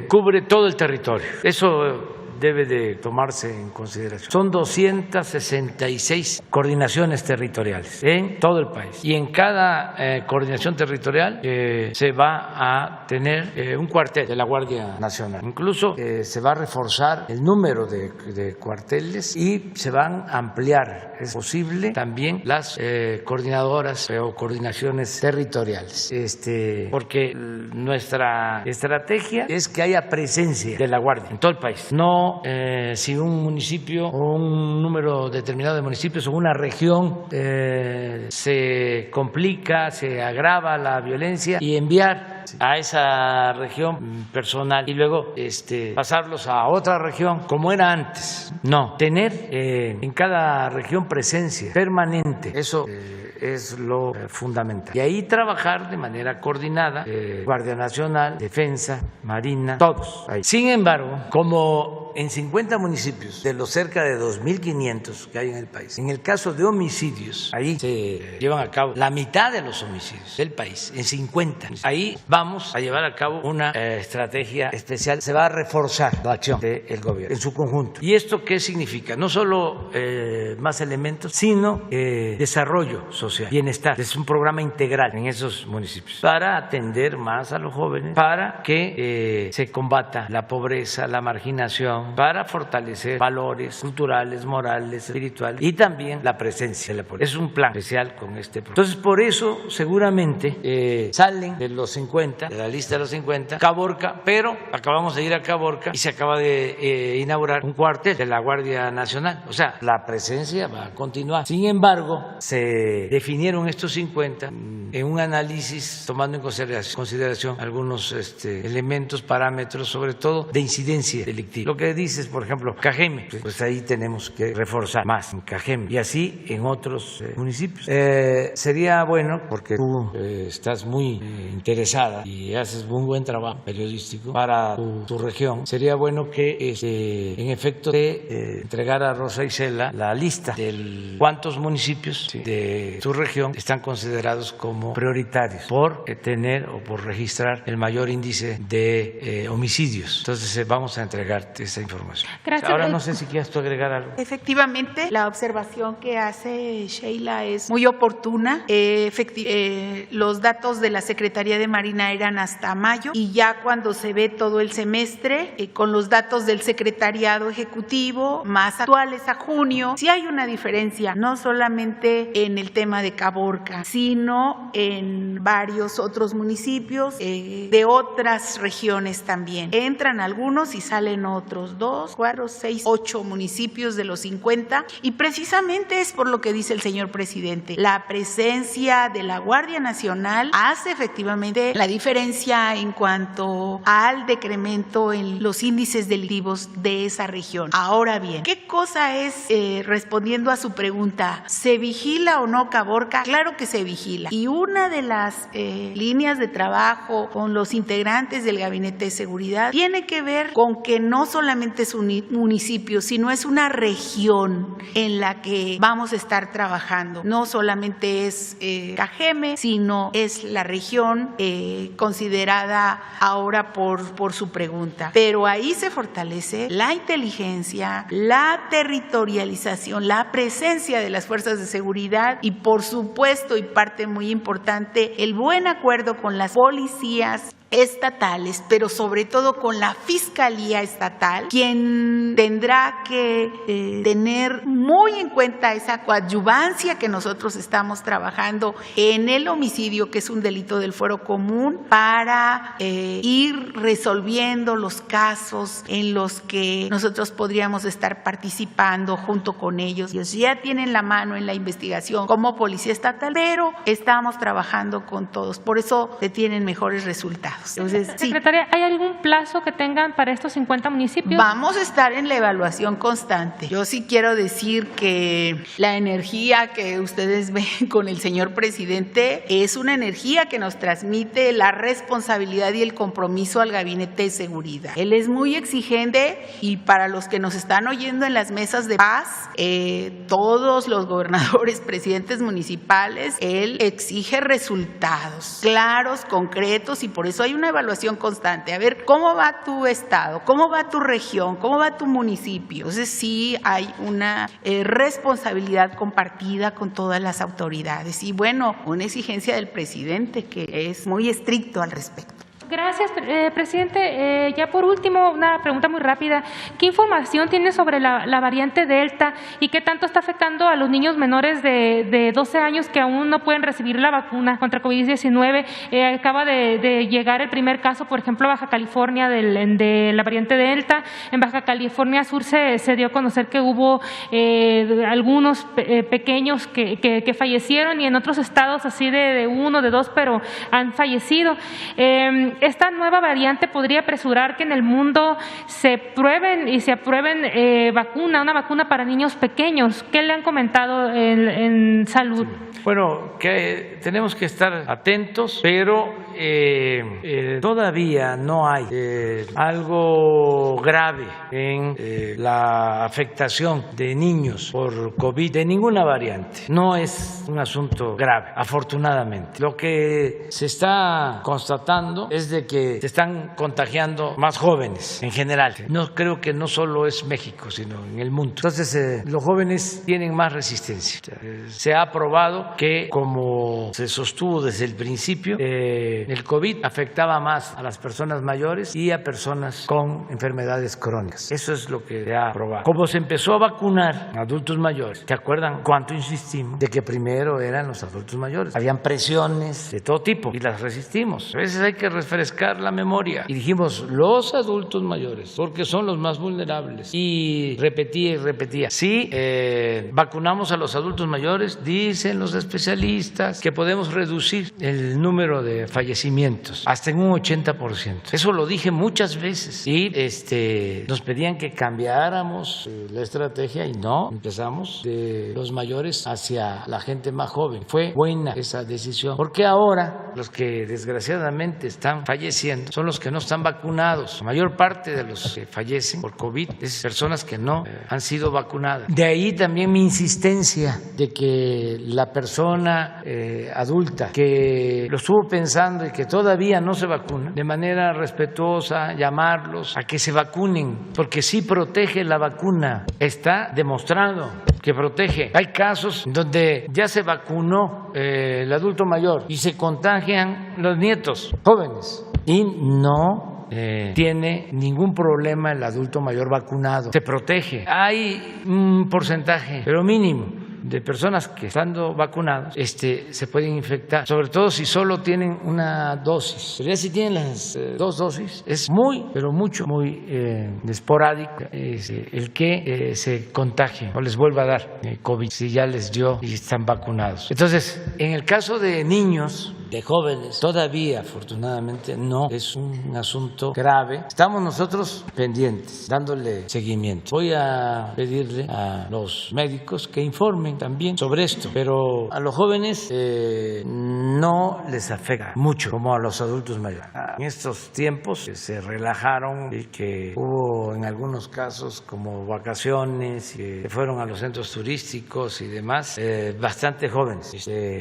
Speaker 1: cubre todo el territorio. Eso debe de tomarse en consideración. Son 266 coordinaciones territoriales en todo el país, y en cada coordinación territorial se va a tener un cuartel de la Guardia Nacional. Incluso se va a reforzar el número de cuarteles y se van a ampliar, es posible, también las coordinadoras o coordinaciones territoriales, porque nuestra estrategia es que haya presencia de la Guardia en todo el país. No si un municipio o un número determinado de municipios o una región se complica, se agrava la violencia, y enviar a esa región personal y luego pasarlos a otra región como era antes. No, tener en cada región presencia permanente, eso es lo fundamental. Y ahí trabajar de manera coordinada, Guardia Nacional, Defensa, Marina, todos ahí. Sin embargo, como en 50 municipios de los cerca de 2.500 que hay en el país, en el caso de homicidios, ahí se llevan a cabo la mitad de los homicidios del país, en 50. Ahí vamos a llevar a cabo una estrategia especial. Se va a reforzar la acción del gobierno en su conjunto. ¿Y esto qué significa? No solo más elementos, sino desarrollo social, bienestar. Es un programa integral en esos municipios para atender más a los jóvenes, para que se combata la pobreza, la marginación, para fortalecer valores culturales, morales, espirituales, y también la presencia de la policía. Es un plan especial con este programa. Entonces, por eso seguramente salen de los 50, de la lista de los 50, Caborca, pero acabamos de ir a Caborca y se acaba de inaugurar un cuartel de la Guardia Nacional. O sea, la presencia va a continuar. Sin embargo, se definieron estos 50 en un análisis tomando en consideración algunos elementos, parámetros, sobre todo de incidencia delictiva. Lo que dices, por ejemplo, Cajeme, pues ahí tenemos que reforzar más en Cajeme, y así en otros municipios. Sería bueno, porque tú estás muy interesada y haces un buen trabajo periodístico para tu región, sería bueno que en efecto te entregara a Rosa Isela la lista de cuántos municipios de tu región están considerados como prioritarios por tener o por registrar el mayor índice de homicidios. Entonces vamos a entregarte esa información.
Speaker 11: Gracias.
Speaker 1: Ahora no sé si quieres tú agregar algo.
Speaker 2: Efectivamente, la observación que hace Sheila es muy oportuna. Los datos de la Secretaría de Marina nómina eran hasta mayo, y ya cuando se ve todo el semestre, con los datos del Secretariado Ejecutivo más actuales a junio, sí hay una diferencia, no solamente en el tema de Caborca, sino en varios otros municipios de otras regiones también. Entran algunos y salen otros, 2, 4, 6, 8 municipios de los 50, y precisamente es por lo que dice el señor presidente. La presencia de la Guardia Nacional hace efectivamente la diferencia en cuanto al decremento en los índices delictivos de esa región. Ahora bien, ¿qué cosa es, respondiendo a su pregunta, ¿se vigila o no Caborca? Claro que se vigila. Y una de las líneas de trabajo con los integrantes del Gabinete de Seguridad tiene que ver con que no solamente es un municipio, sino es una región en la que vamos a estar trabajando. No solamente es Cajeme, sino es la región considerada ahora por su pregunta. Pero ahí se fortalece la inteligencia, la territorialización, la presencia de las fuerzas de seguridad y, por supuesto, y parte muy importante, el buen acuerdo con las policías estatales, pero sobre todo con la Fiscalía Estatal, quien tendrá que tener muy en cuenta esa coadyuvancia que nosotros estamos trabajando en el homicidio, que es un delito del fuero común, para ir resolviendo los casos en los que nosotros podríamos estar participando junto con ellos. Ellos ya tienen la mano en la investigación como Policía Estatal, pero estamos trabajando con todos, por eso se tienen mejores resultados. Entonces, sí.
Speaker 11: Secretaria, ¿hay algún plazo que tengan para estos 50 municipios?
Speaker 2: Vamos a estar en la evaluación constante. Yo sí quiero decir que la energía que ustedes ven con el señor presidente es una energía que nos transmite la responsabilidad y el compromiso al Gabinete de Seguridad. Él es muy exigente, y para los que nos están oyendo en las mesas de paz, todos los gobernadores, presidentes municipales, él exige resultados claros, concretos, y por eso hay una evaluación constante. A ver, ¿cómo va tu estado? ¿Cómo va tu región? ¿Cómo va tu municipio? Entonces sí hay una responsabilidad compartida con todas las autoridades. Y bueno, una exigencia del presidente que es muy estricto al respecto.
Speaker 11: Gracias, presidente. Ya por último, una pregunta muy rápida. ¿Qué información tiene sobre la variante Delta y qué tanto está afectando a los niños menores de 12 años que aún no pueden recibir la vacuna contra COVID-19? Acaba de llegar el primer caso, por ejemplo, a Baja California de la variante Delta. En Baja California Sur se dio a conocer que hubo algunos pequeños que fallecieron, y en otros estados así de 1, de 2, pero han fallecido. Esta nueva variante podría apresurar que en el mundo se prueben y se aprueben una vacuna para niños pequeños. ¿Qué le han comentado en salud?
Speaker 1: Bueno, que tenemos que estar atentos, pero todavía no hay algo grave en la afectación de niños por COVID de ninguna variante. No es un asunto grave, afortunadamente. Lo que se está constatando es de que se están contagiando más jóvenes en general. No creo que no solo es México, sino en el mundo. Entonces, los jóvenes tienen más resistencia. Se ha probado que, como se sostuvo desde el principio, el COVID afectaba más a las personas mayores y a personas con enfermedades crónicas. Eso es lo que se ha probado. Como se empezó a vacunar a adultos mayores, ¿se acuerdan cuánto insistimos de que primero eran los adultos mayores? Habían presiones de todo tipo y las resistimos. A veces hay que refrescar la memoria. Y dijimos, los adultos mayores, porque son los más vulnerables. Y repetía. Sí, vacunamos a los adultos mayores, dicen los especialistas que podemos reducir el número de fallecimientos hasta en un 80%. Eso lo dije muchas veces. Y nos pedían que cambiáramos la estrategia, y no, empezamos de los mayores hacia la gente más joven. Fue buena esa decisión, porque ahora los que desgraciadamente están están falleciendo son los que no están vacunados. La mayor parte de los que fallecen por COVID es personas que no han sido vacunadas. De ahí también mi insistencia de que la persona adulta que lo estuvo pensando y que todavía no se vacuna, de manera respetuosa, llamarlos a que se vacunen, porque sí protege la vacuna, está demostrado que protege. Hay casos donde ya se vacunó el adulto mayor y se contagian los nietos jóvenes y no tiene ningún problema el adulto mayor vacunado. Se protege. Hay un porcentaje, pero mínimo, de personas que estando vacunados se pueden infectar, sobre todo si solo tienen una dosis. Pero ya si tienen las dos dosis, es muy, pero mucho, muy esporádico el que se contagie o les vuelva a dar COVID si ya les dio y están vacunados. Entonces, en el caso de niños, de jóvenes, todavía afortunadamente no es un asunto grave. Estamos nosotros pendientes, dándole seguimiento. Voy a pedirle a los médicos que informen también sobre esto, pero a los jóvenes no les afecta mucho como a los adultos mayores. En estos tiempos se relajaron y que hubo en algunos casos como vacaciones, que fueron a los centros turísticos y demás, bastante jóvenes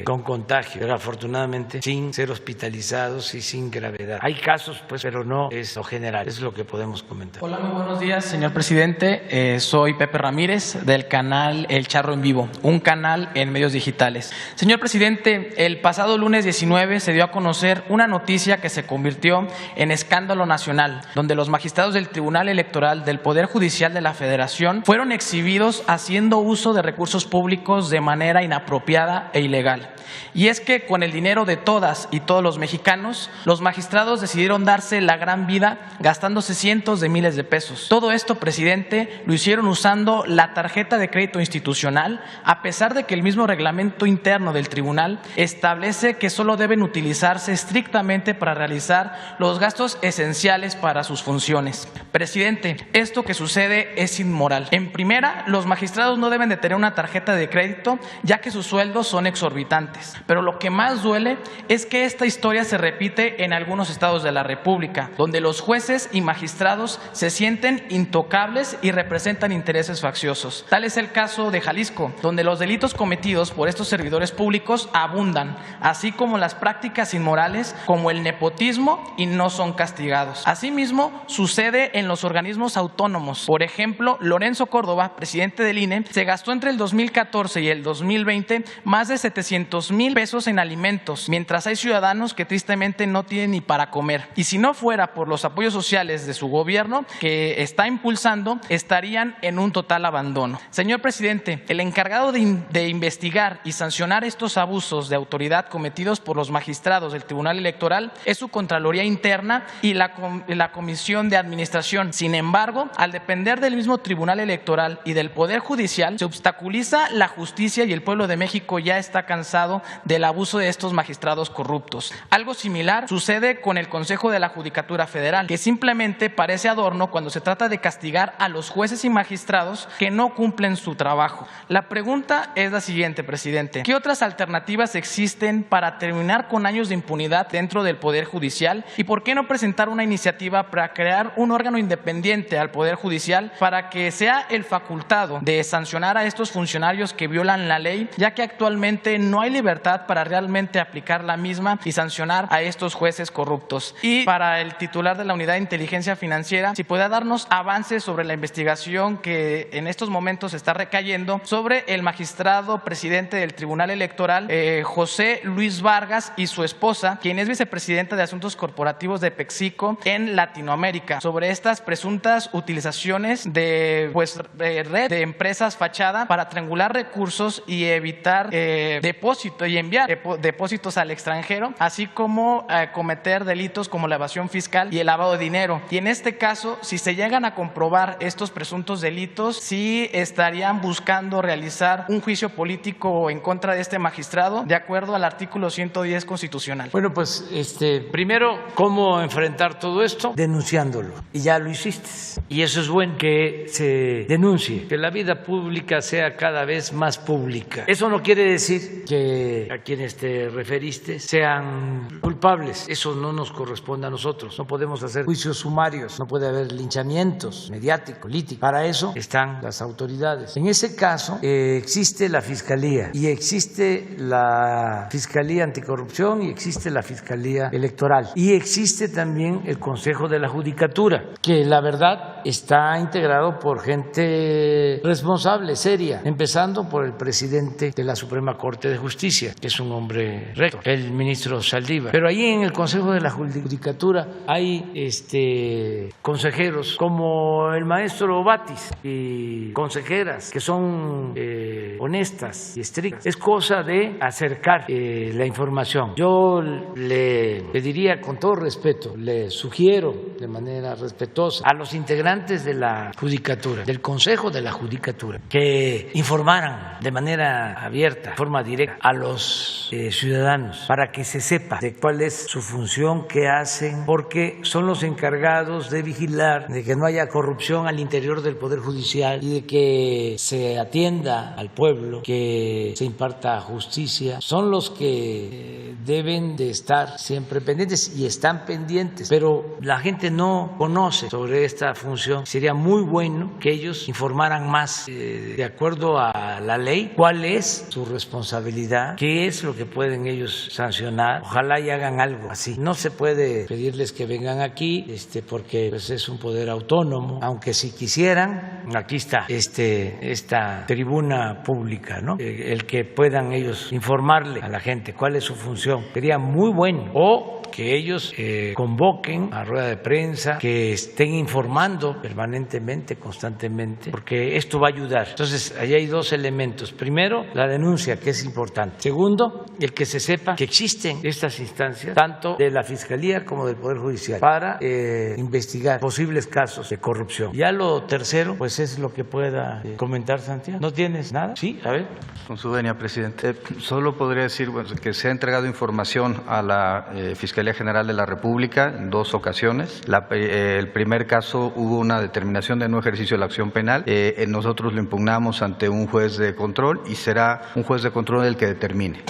Speaker 1: con contagio, pero afortunadamente sin ser hospitalizados y sin gravedad. Hay casos, pues, pero no es lo general, es lo que podemos comentar.
Speaker 12: Hola, muy buenos días, señor presidente. Soy Pepe Ramírez del canal El Charro en Vivo, un canal en medios digitales. Señor presidente, el pasado lunes 19 se dio a conocer una noticia que se convirtió en escándalo nacional, donde los magistrados del Tribunal Electoral del Poder Judicial de la Federación fueron exhibidos haciendo uso de recursos públicos de manera inapropiada e ilegal. Y es que con el dinero de todas y todos los mexicanos, los magistrados decidieron darse la gran vida gastándose cientos de miles de pesos. Todo esto, presidente, lo hicieron usando la tarjeta de crédito institucional, a pesar de que el mismo reglamento interno del tribunal establece que solo deben utilizarse estrictamente para realizar los gastos esenciales para sus funciones. Presidente, esto que sucede es inmoral. En primera, los magistrados no deben de tener una tarjeta de crédito, ya que sus sueldos son exorbitantes. Pero lo que más duele es que esta historia se repite en algunos estados de la República, donde los jueces y magistrados se sienten intocables y representan intereses facciosos. Tal es el caso de Jalisco, donde los delitos cometidos por estos servidores públicos abundan, así como las prácticas inmorales como el nepotismo, y no son castigados. Asimismo, sucede en los organismos autónomos. Por ejemplo, Lorenzo Córdoba, presidente del INE, se gastó entre el 2014 y el 2020 más de 700,000 pesos en alimentos, mientras hay ciudadanos que tristemente no tienen ni para comer. Y si no fuera por los apoyos sociales de su gobierno que está impulsando, estarían en un total abandono. Señor presidente, el encargado de investigar y sancionar estos abusos de autoridad cometidos por los magistrados del Tribunal Electoral es su Contraloría Interna y la Comisión de Administración. Sin embargo, al depender del mismo Tribunal Electoral y del Poder Judicial, se obstaculiza la justicia y el pueblo de México ya está cansado del abuso de estos magistrados corruptos. Algo similar sucede con el Consejo de la Judicatura Federal, que simplemente parece adorno cuando se trata de castigar a los jueces y magistrados que no cumplen su trabajo. La pregunta es la siguiente, presidente. ¿Qué otras alternativas existen para terminar con años de impunidad dentro del Poder Judicial? ¿Y por qué no presentar una iniciativa para crear un órgano independiente al Poder Judicial para que sea el facultado de sancionar a estos funcionarios que violan la ley, ya que actualmente no hay libertad para realmente aplicar la misma y sancionar a estos jueces corruptos? Y para el titular de la Unidad de Inteligencia Financiera, si pueda darnos avances sobre la investigación que en estos momentos está recayendo sobre el magistrado presidente del Tribunal Electoral, José Luis Vargas, y su esposa, quien es vicepresidenta de Asuntos Corporativos de PepsiCo en Latinoamérica, sobre estas presuntas utilizaciones de red de empresas fachada para triangular recursos y evitar depósito y enviar depósitos al extranjero, así como cometer delitos como la evasión fiscal y el lavado de dinero. Y en este caso, si se llegan a comprobar estos presuntos delitos, sí estarían buscando realizar un juicio político en contra de este magistrado, de acuerdo al artículo 110 constitucional.
Speaker 1: Bueno, pues primero, ¿cómo enfrentar todo esto? Denunciándolo. Y ya lo hiciste. Y eso es bueno, que se denuncie, que la vida pública sea cada vez más pública. Eso no quiere decir que a quienes te referiste sean culpables. Eso no nos corresponde a nosotros. No podemos hacer juicios sumarios, no puede haber linchamientos mediáticos, políticos. Para eso están las autoridades. En ese caso existe la Fiscalía y existe la Fiscalía Anticorrupción y existe la Fiscalía Electoral y existe también el Consejo de la Judicatura, que la verdad está integrado por gente responsable, seria, empezando por el presidente de la Suprema Corte de Justicia, que es un hombre recto, el ministro Saldívar. Pero ahí en el Consejo de la Judicatura hay consejeros como el maestro Batis y consejeras que son honestas y estrictas. Es cosa de acercar la información. Yo le pediría con todo respeto, le sugiero de manera respetuosa a los integrantes de la Judicatura, del Consejo de la Judicatura, que informaran de manera abierta, de forma directa a los ciudadanos para que se sepa de cuál es su función, qué hacen, porque son los encargados de vigilar de que no haya corrupción al interior del Poder Judicial y de que se atienda al pueblo, que se imparta justicia. Son los que deben de estar siempre pendientes y están pendientes, pero la gente no conoce sobre esta función. Sería muy bueno que ellos informaran más de acuerdo a la ley cuál es su responsabilidad, qué es lo que pueden ellos sancionar. Ojalá y hagan algo así. No se puede pedirles que vengan aquí porque pues, es un poder autónomo, aunque si quisieran, aquí está esta tribuna pública, ¿no? El que puedan ellos informarle a la gente cuál es su función. Sería muy bueno. O que ellos convoquen a rueda de prensa, que estén informando permanentemente, constantemente, porque esto va a ayudar. Entonces, ahí hay dos elementos. Primero, la denuncia, que es importante. Segundo, el que se sepa que existen estas instancias, tanto de la Fiscalía como del Poder Judicial, para investigar posibles casos de corrupción. Ya lo tercero, pues es lo que pueda comentar Santiago. ¿No tienes nada? Sí, a ver.
Speaker 8: Con su venia, presidente. Solo podría decir que se ha entregado información a la Fiscalía General de la República en dos ocasiones. El primer caso hubo una determinación de no ejercicio de la acción penal. Nosotros lo impugnamos ante un juez de control y será un juez de control el que determine.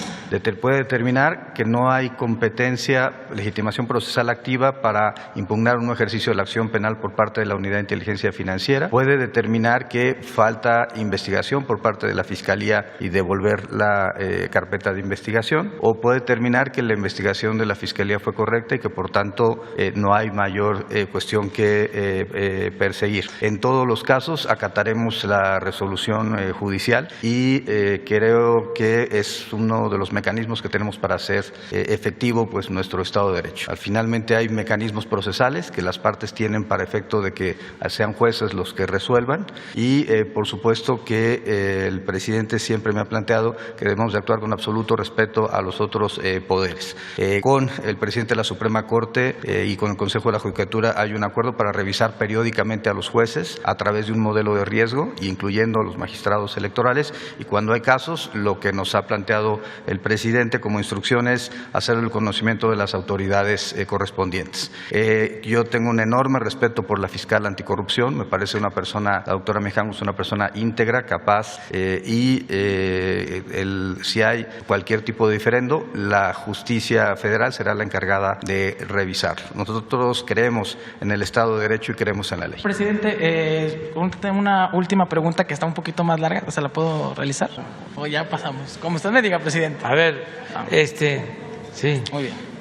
Speaker 8: Puede determinar que no hay competencia, legitimación procesal activa para impugnar un no ejercicio de la acción penal por parte de la Unidad de Inteligencia Financiera. Puede determinar que falta investigación por parte de la Fiscalía y devolver la carpeta de investigación, o puede determinar que la investigación de la Fiscalía fue correcta y que por tanto no hay mayor cuestión que perseguir. En todos los casos acataremos la resolución judicial y creo que es uno de los mecanismos que tenemos para hacer efectivo pues nuestro Estado de Derecho. Finalmente hay mecanismos procesales que las partes tienen para efecto de que sean jueces los que resuelvan y por supuesto que el presidente siempre me ha planteado que debemos de actuar con absoluto respeto a los otros poderes. Con el presidente de la Suprema Corte y con el Consejo de la Judicatura hay un acuerdo para revisar periódicamente a los jueces a través de un modelo de riesgo, incluyendo a los magistrados electorales, y cuando hay casos, lo que nos ha planteado el presidente como instrucción es hacer el conocimiento de las autoridades correspondientes. Yo tengo un enorme respeto por la fiscal anticorrupción, me parece una persona, la doctora Mijangos, una persona íntegra, capaz y si hay cualquier tipo de diferendo, la justicia federal será la encargada de revisar. Nosotros creemos en el Estado de Derecho y creemos en la ley.
Speaker 12: Presidente, una última pregunta que está un poquito más larga, ¿se la puedo realizar? O ya pasamos, como usted me diga, presidente.
Speaker 1: A ver, sí.
Speaker 12: Muy bien.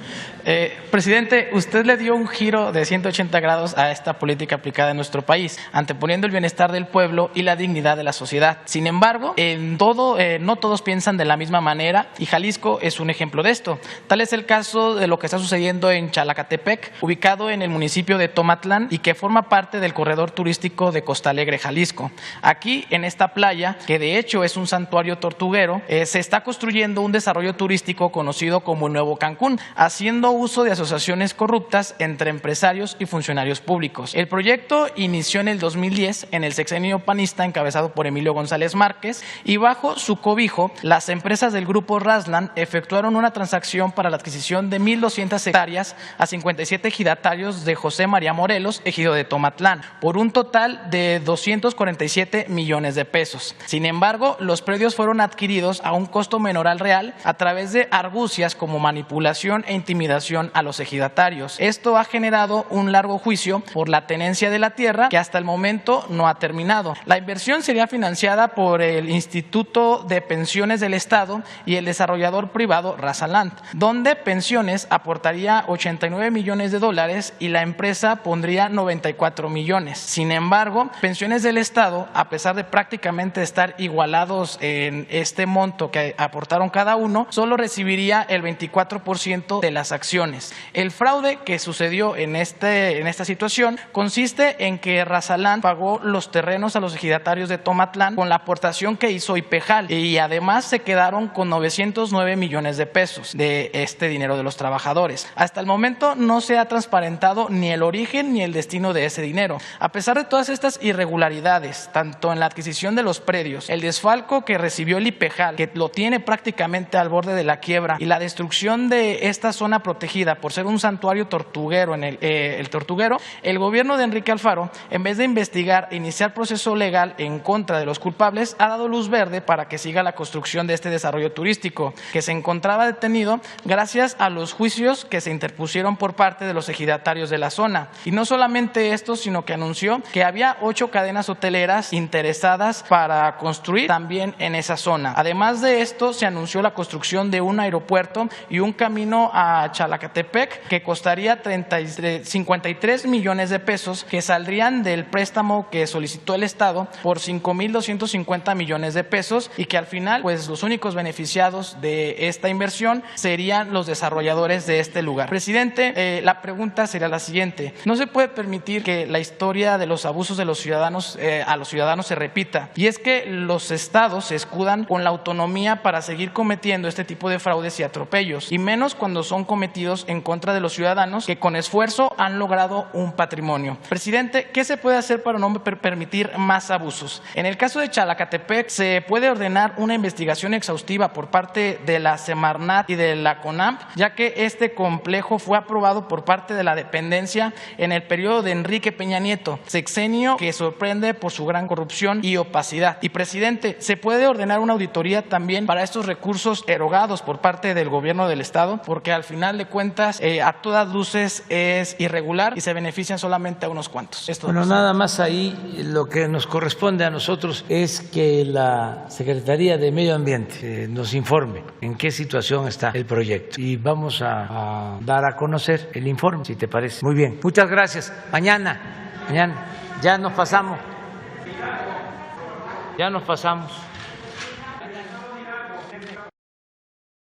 Speaker 12: Presidente, usted le dio un giro de 180 grados a esta política aplicada en nuestro país, anteponiendo el bienestar del pueblo y la dignidad de la sociedad. Sin embargo, no todos piensan de la misma manera y Jalisco es un ejemplo de esto. Tal es el caso de lo que está sucediendo en Chalacatepec, ubicado en el municipio de Tomatlán y que forma parte del corredor turístico de Costa Alegre, Jalisco. Aquí, en esta playa, que de hecho es un santuario tortuguero, se está construyendo un desarrollo turístico conocido como el Nuevo Cancún, haciendo uso de asociaciones corruptas entre empresarios y funcionarios públicos. El proyecto inició en el 2010 en el sexenio panista encabezado por Emilio González Márquez y bajo su cobijo las empresas del grupo Rasland efectuaron una transacción para la adquisición de 1,200 hectáreas a 57 ejidatarios de José María Morelos, ejido de Tomatlán, por un total de 247 millones de pesos. Sin embargo, los predios fueron adquiridos a un costo menor al real a través de argucias como manipulación e intimidación a los ejidatarios. Esto ha generado un largo juicio por la tenencia de la tierra que hasta el momento no ha terminado. La inversión sería financiada por el Instituto de Pensiones del Estado y el desarrollador privado Razaland, donde Pensiones aportaría 89 millones de dólares y la empresa pondría 94 millones. Sin embargo, Pensiones del Estado, a pesar de prácticamente estar igualados en este monto que aportaron cada uno, solo recibiría el 24% de las acciones. El fraude que sucedió en esta situación consiste en que Razaland pagó los terrenos a los ejidatarios de Tomatlán con la aportación que hizo IPEJAL y además se quedaron con 909 millones de pesos de este dinero de los trabajadores. Hasta el momento no se ha transparentado ni el origen ni el destino de ese dinero. A pesar de todas estas irregularidades, tanto en la adquisición de los predios, el desfalco que recibió el IPEJAL, que lo tiene prácticamente al borde de la quiebra, y la destrucción de esta zona protegida por ser un santuario tortuguero en el Tortuguero, el gobierno de Enrique Alfaro, en vez de investigar e iniciar proceso legal en contra de los culpables, ha dado luz verde para que siga la construcción de este desarrollo turístico, que se encontraba detenido gracias a los juicios que se interpusieron por parte de los ejidatarios de la zona. Y no solamente esto, sino que anunció que había 8 cadenas hoteleras interesadas para construir también en esa zona. Además de esto, se anunció la construcción de un aeropuerto y un camino a Chalacatepec que costaría 53 millones de pesos que saldrían del préstamo que solicitó el Estado por 5,250 millones de pesos y que al final, pues los únicos beneficiados de esta inversión serían los desarrolladores de este lugar. Presidente, la pregunta sería la siguiente. No se puede permitir que la historia de los abusos de los ciudadanos a los ciudadanos se repita, y es que los estados se escudan con la autonomía para seguir cometiendo este tipo de fraudes y atropellos, y menos cuando son cometidos en contra de los ciudadanos que con esfuerzo han logrado un patrimonio. Presidente, ¿qué se puede hacer para no permitir más abusos? En el caso de Chalacatepec, se puede ordenar una investigación exhaustiva por parte de la Semarnat y de la CONAMP, ya que este complejo fue aprobado por parte de la dependencia en el periodo de Enrique Peña Nieto, sexenio que sorprende por su gran corrupción y opacidad. Y presidente, ¿se puede ordenar una auditoría también para estos recursos erogados por parte del gobierno del Estado? Porque al final de cuentas, a todas luces es irregular y se benefician solamente a unos cuantos.
Speaker 1: Bueno, nada más ahí lo que nos corresponde a nosotros es que la Secretaría de Medio Ambiente nos informe en qué situación está el proyecto y vamos a dar a conocer el informe, si te parece. Muy bien, muchas gracias. Mañana ya nos pasamos.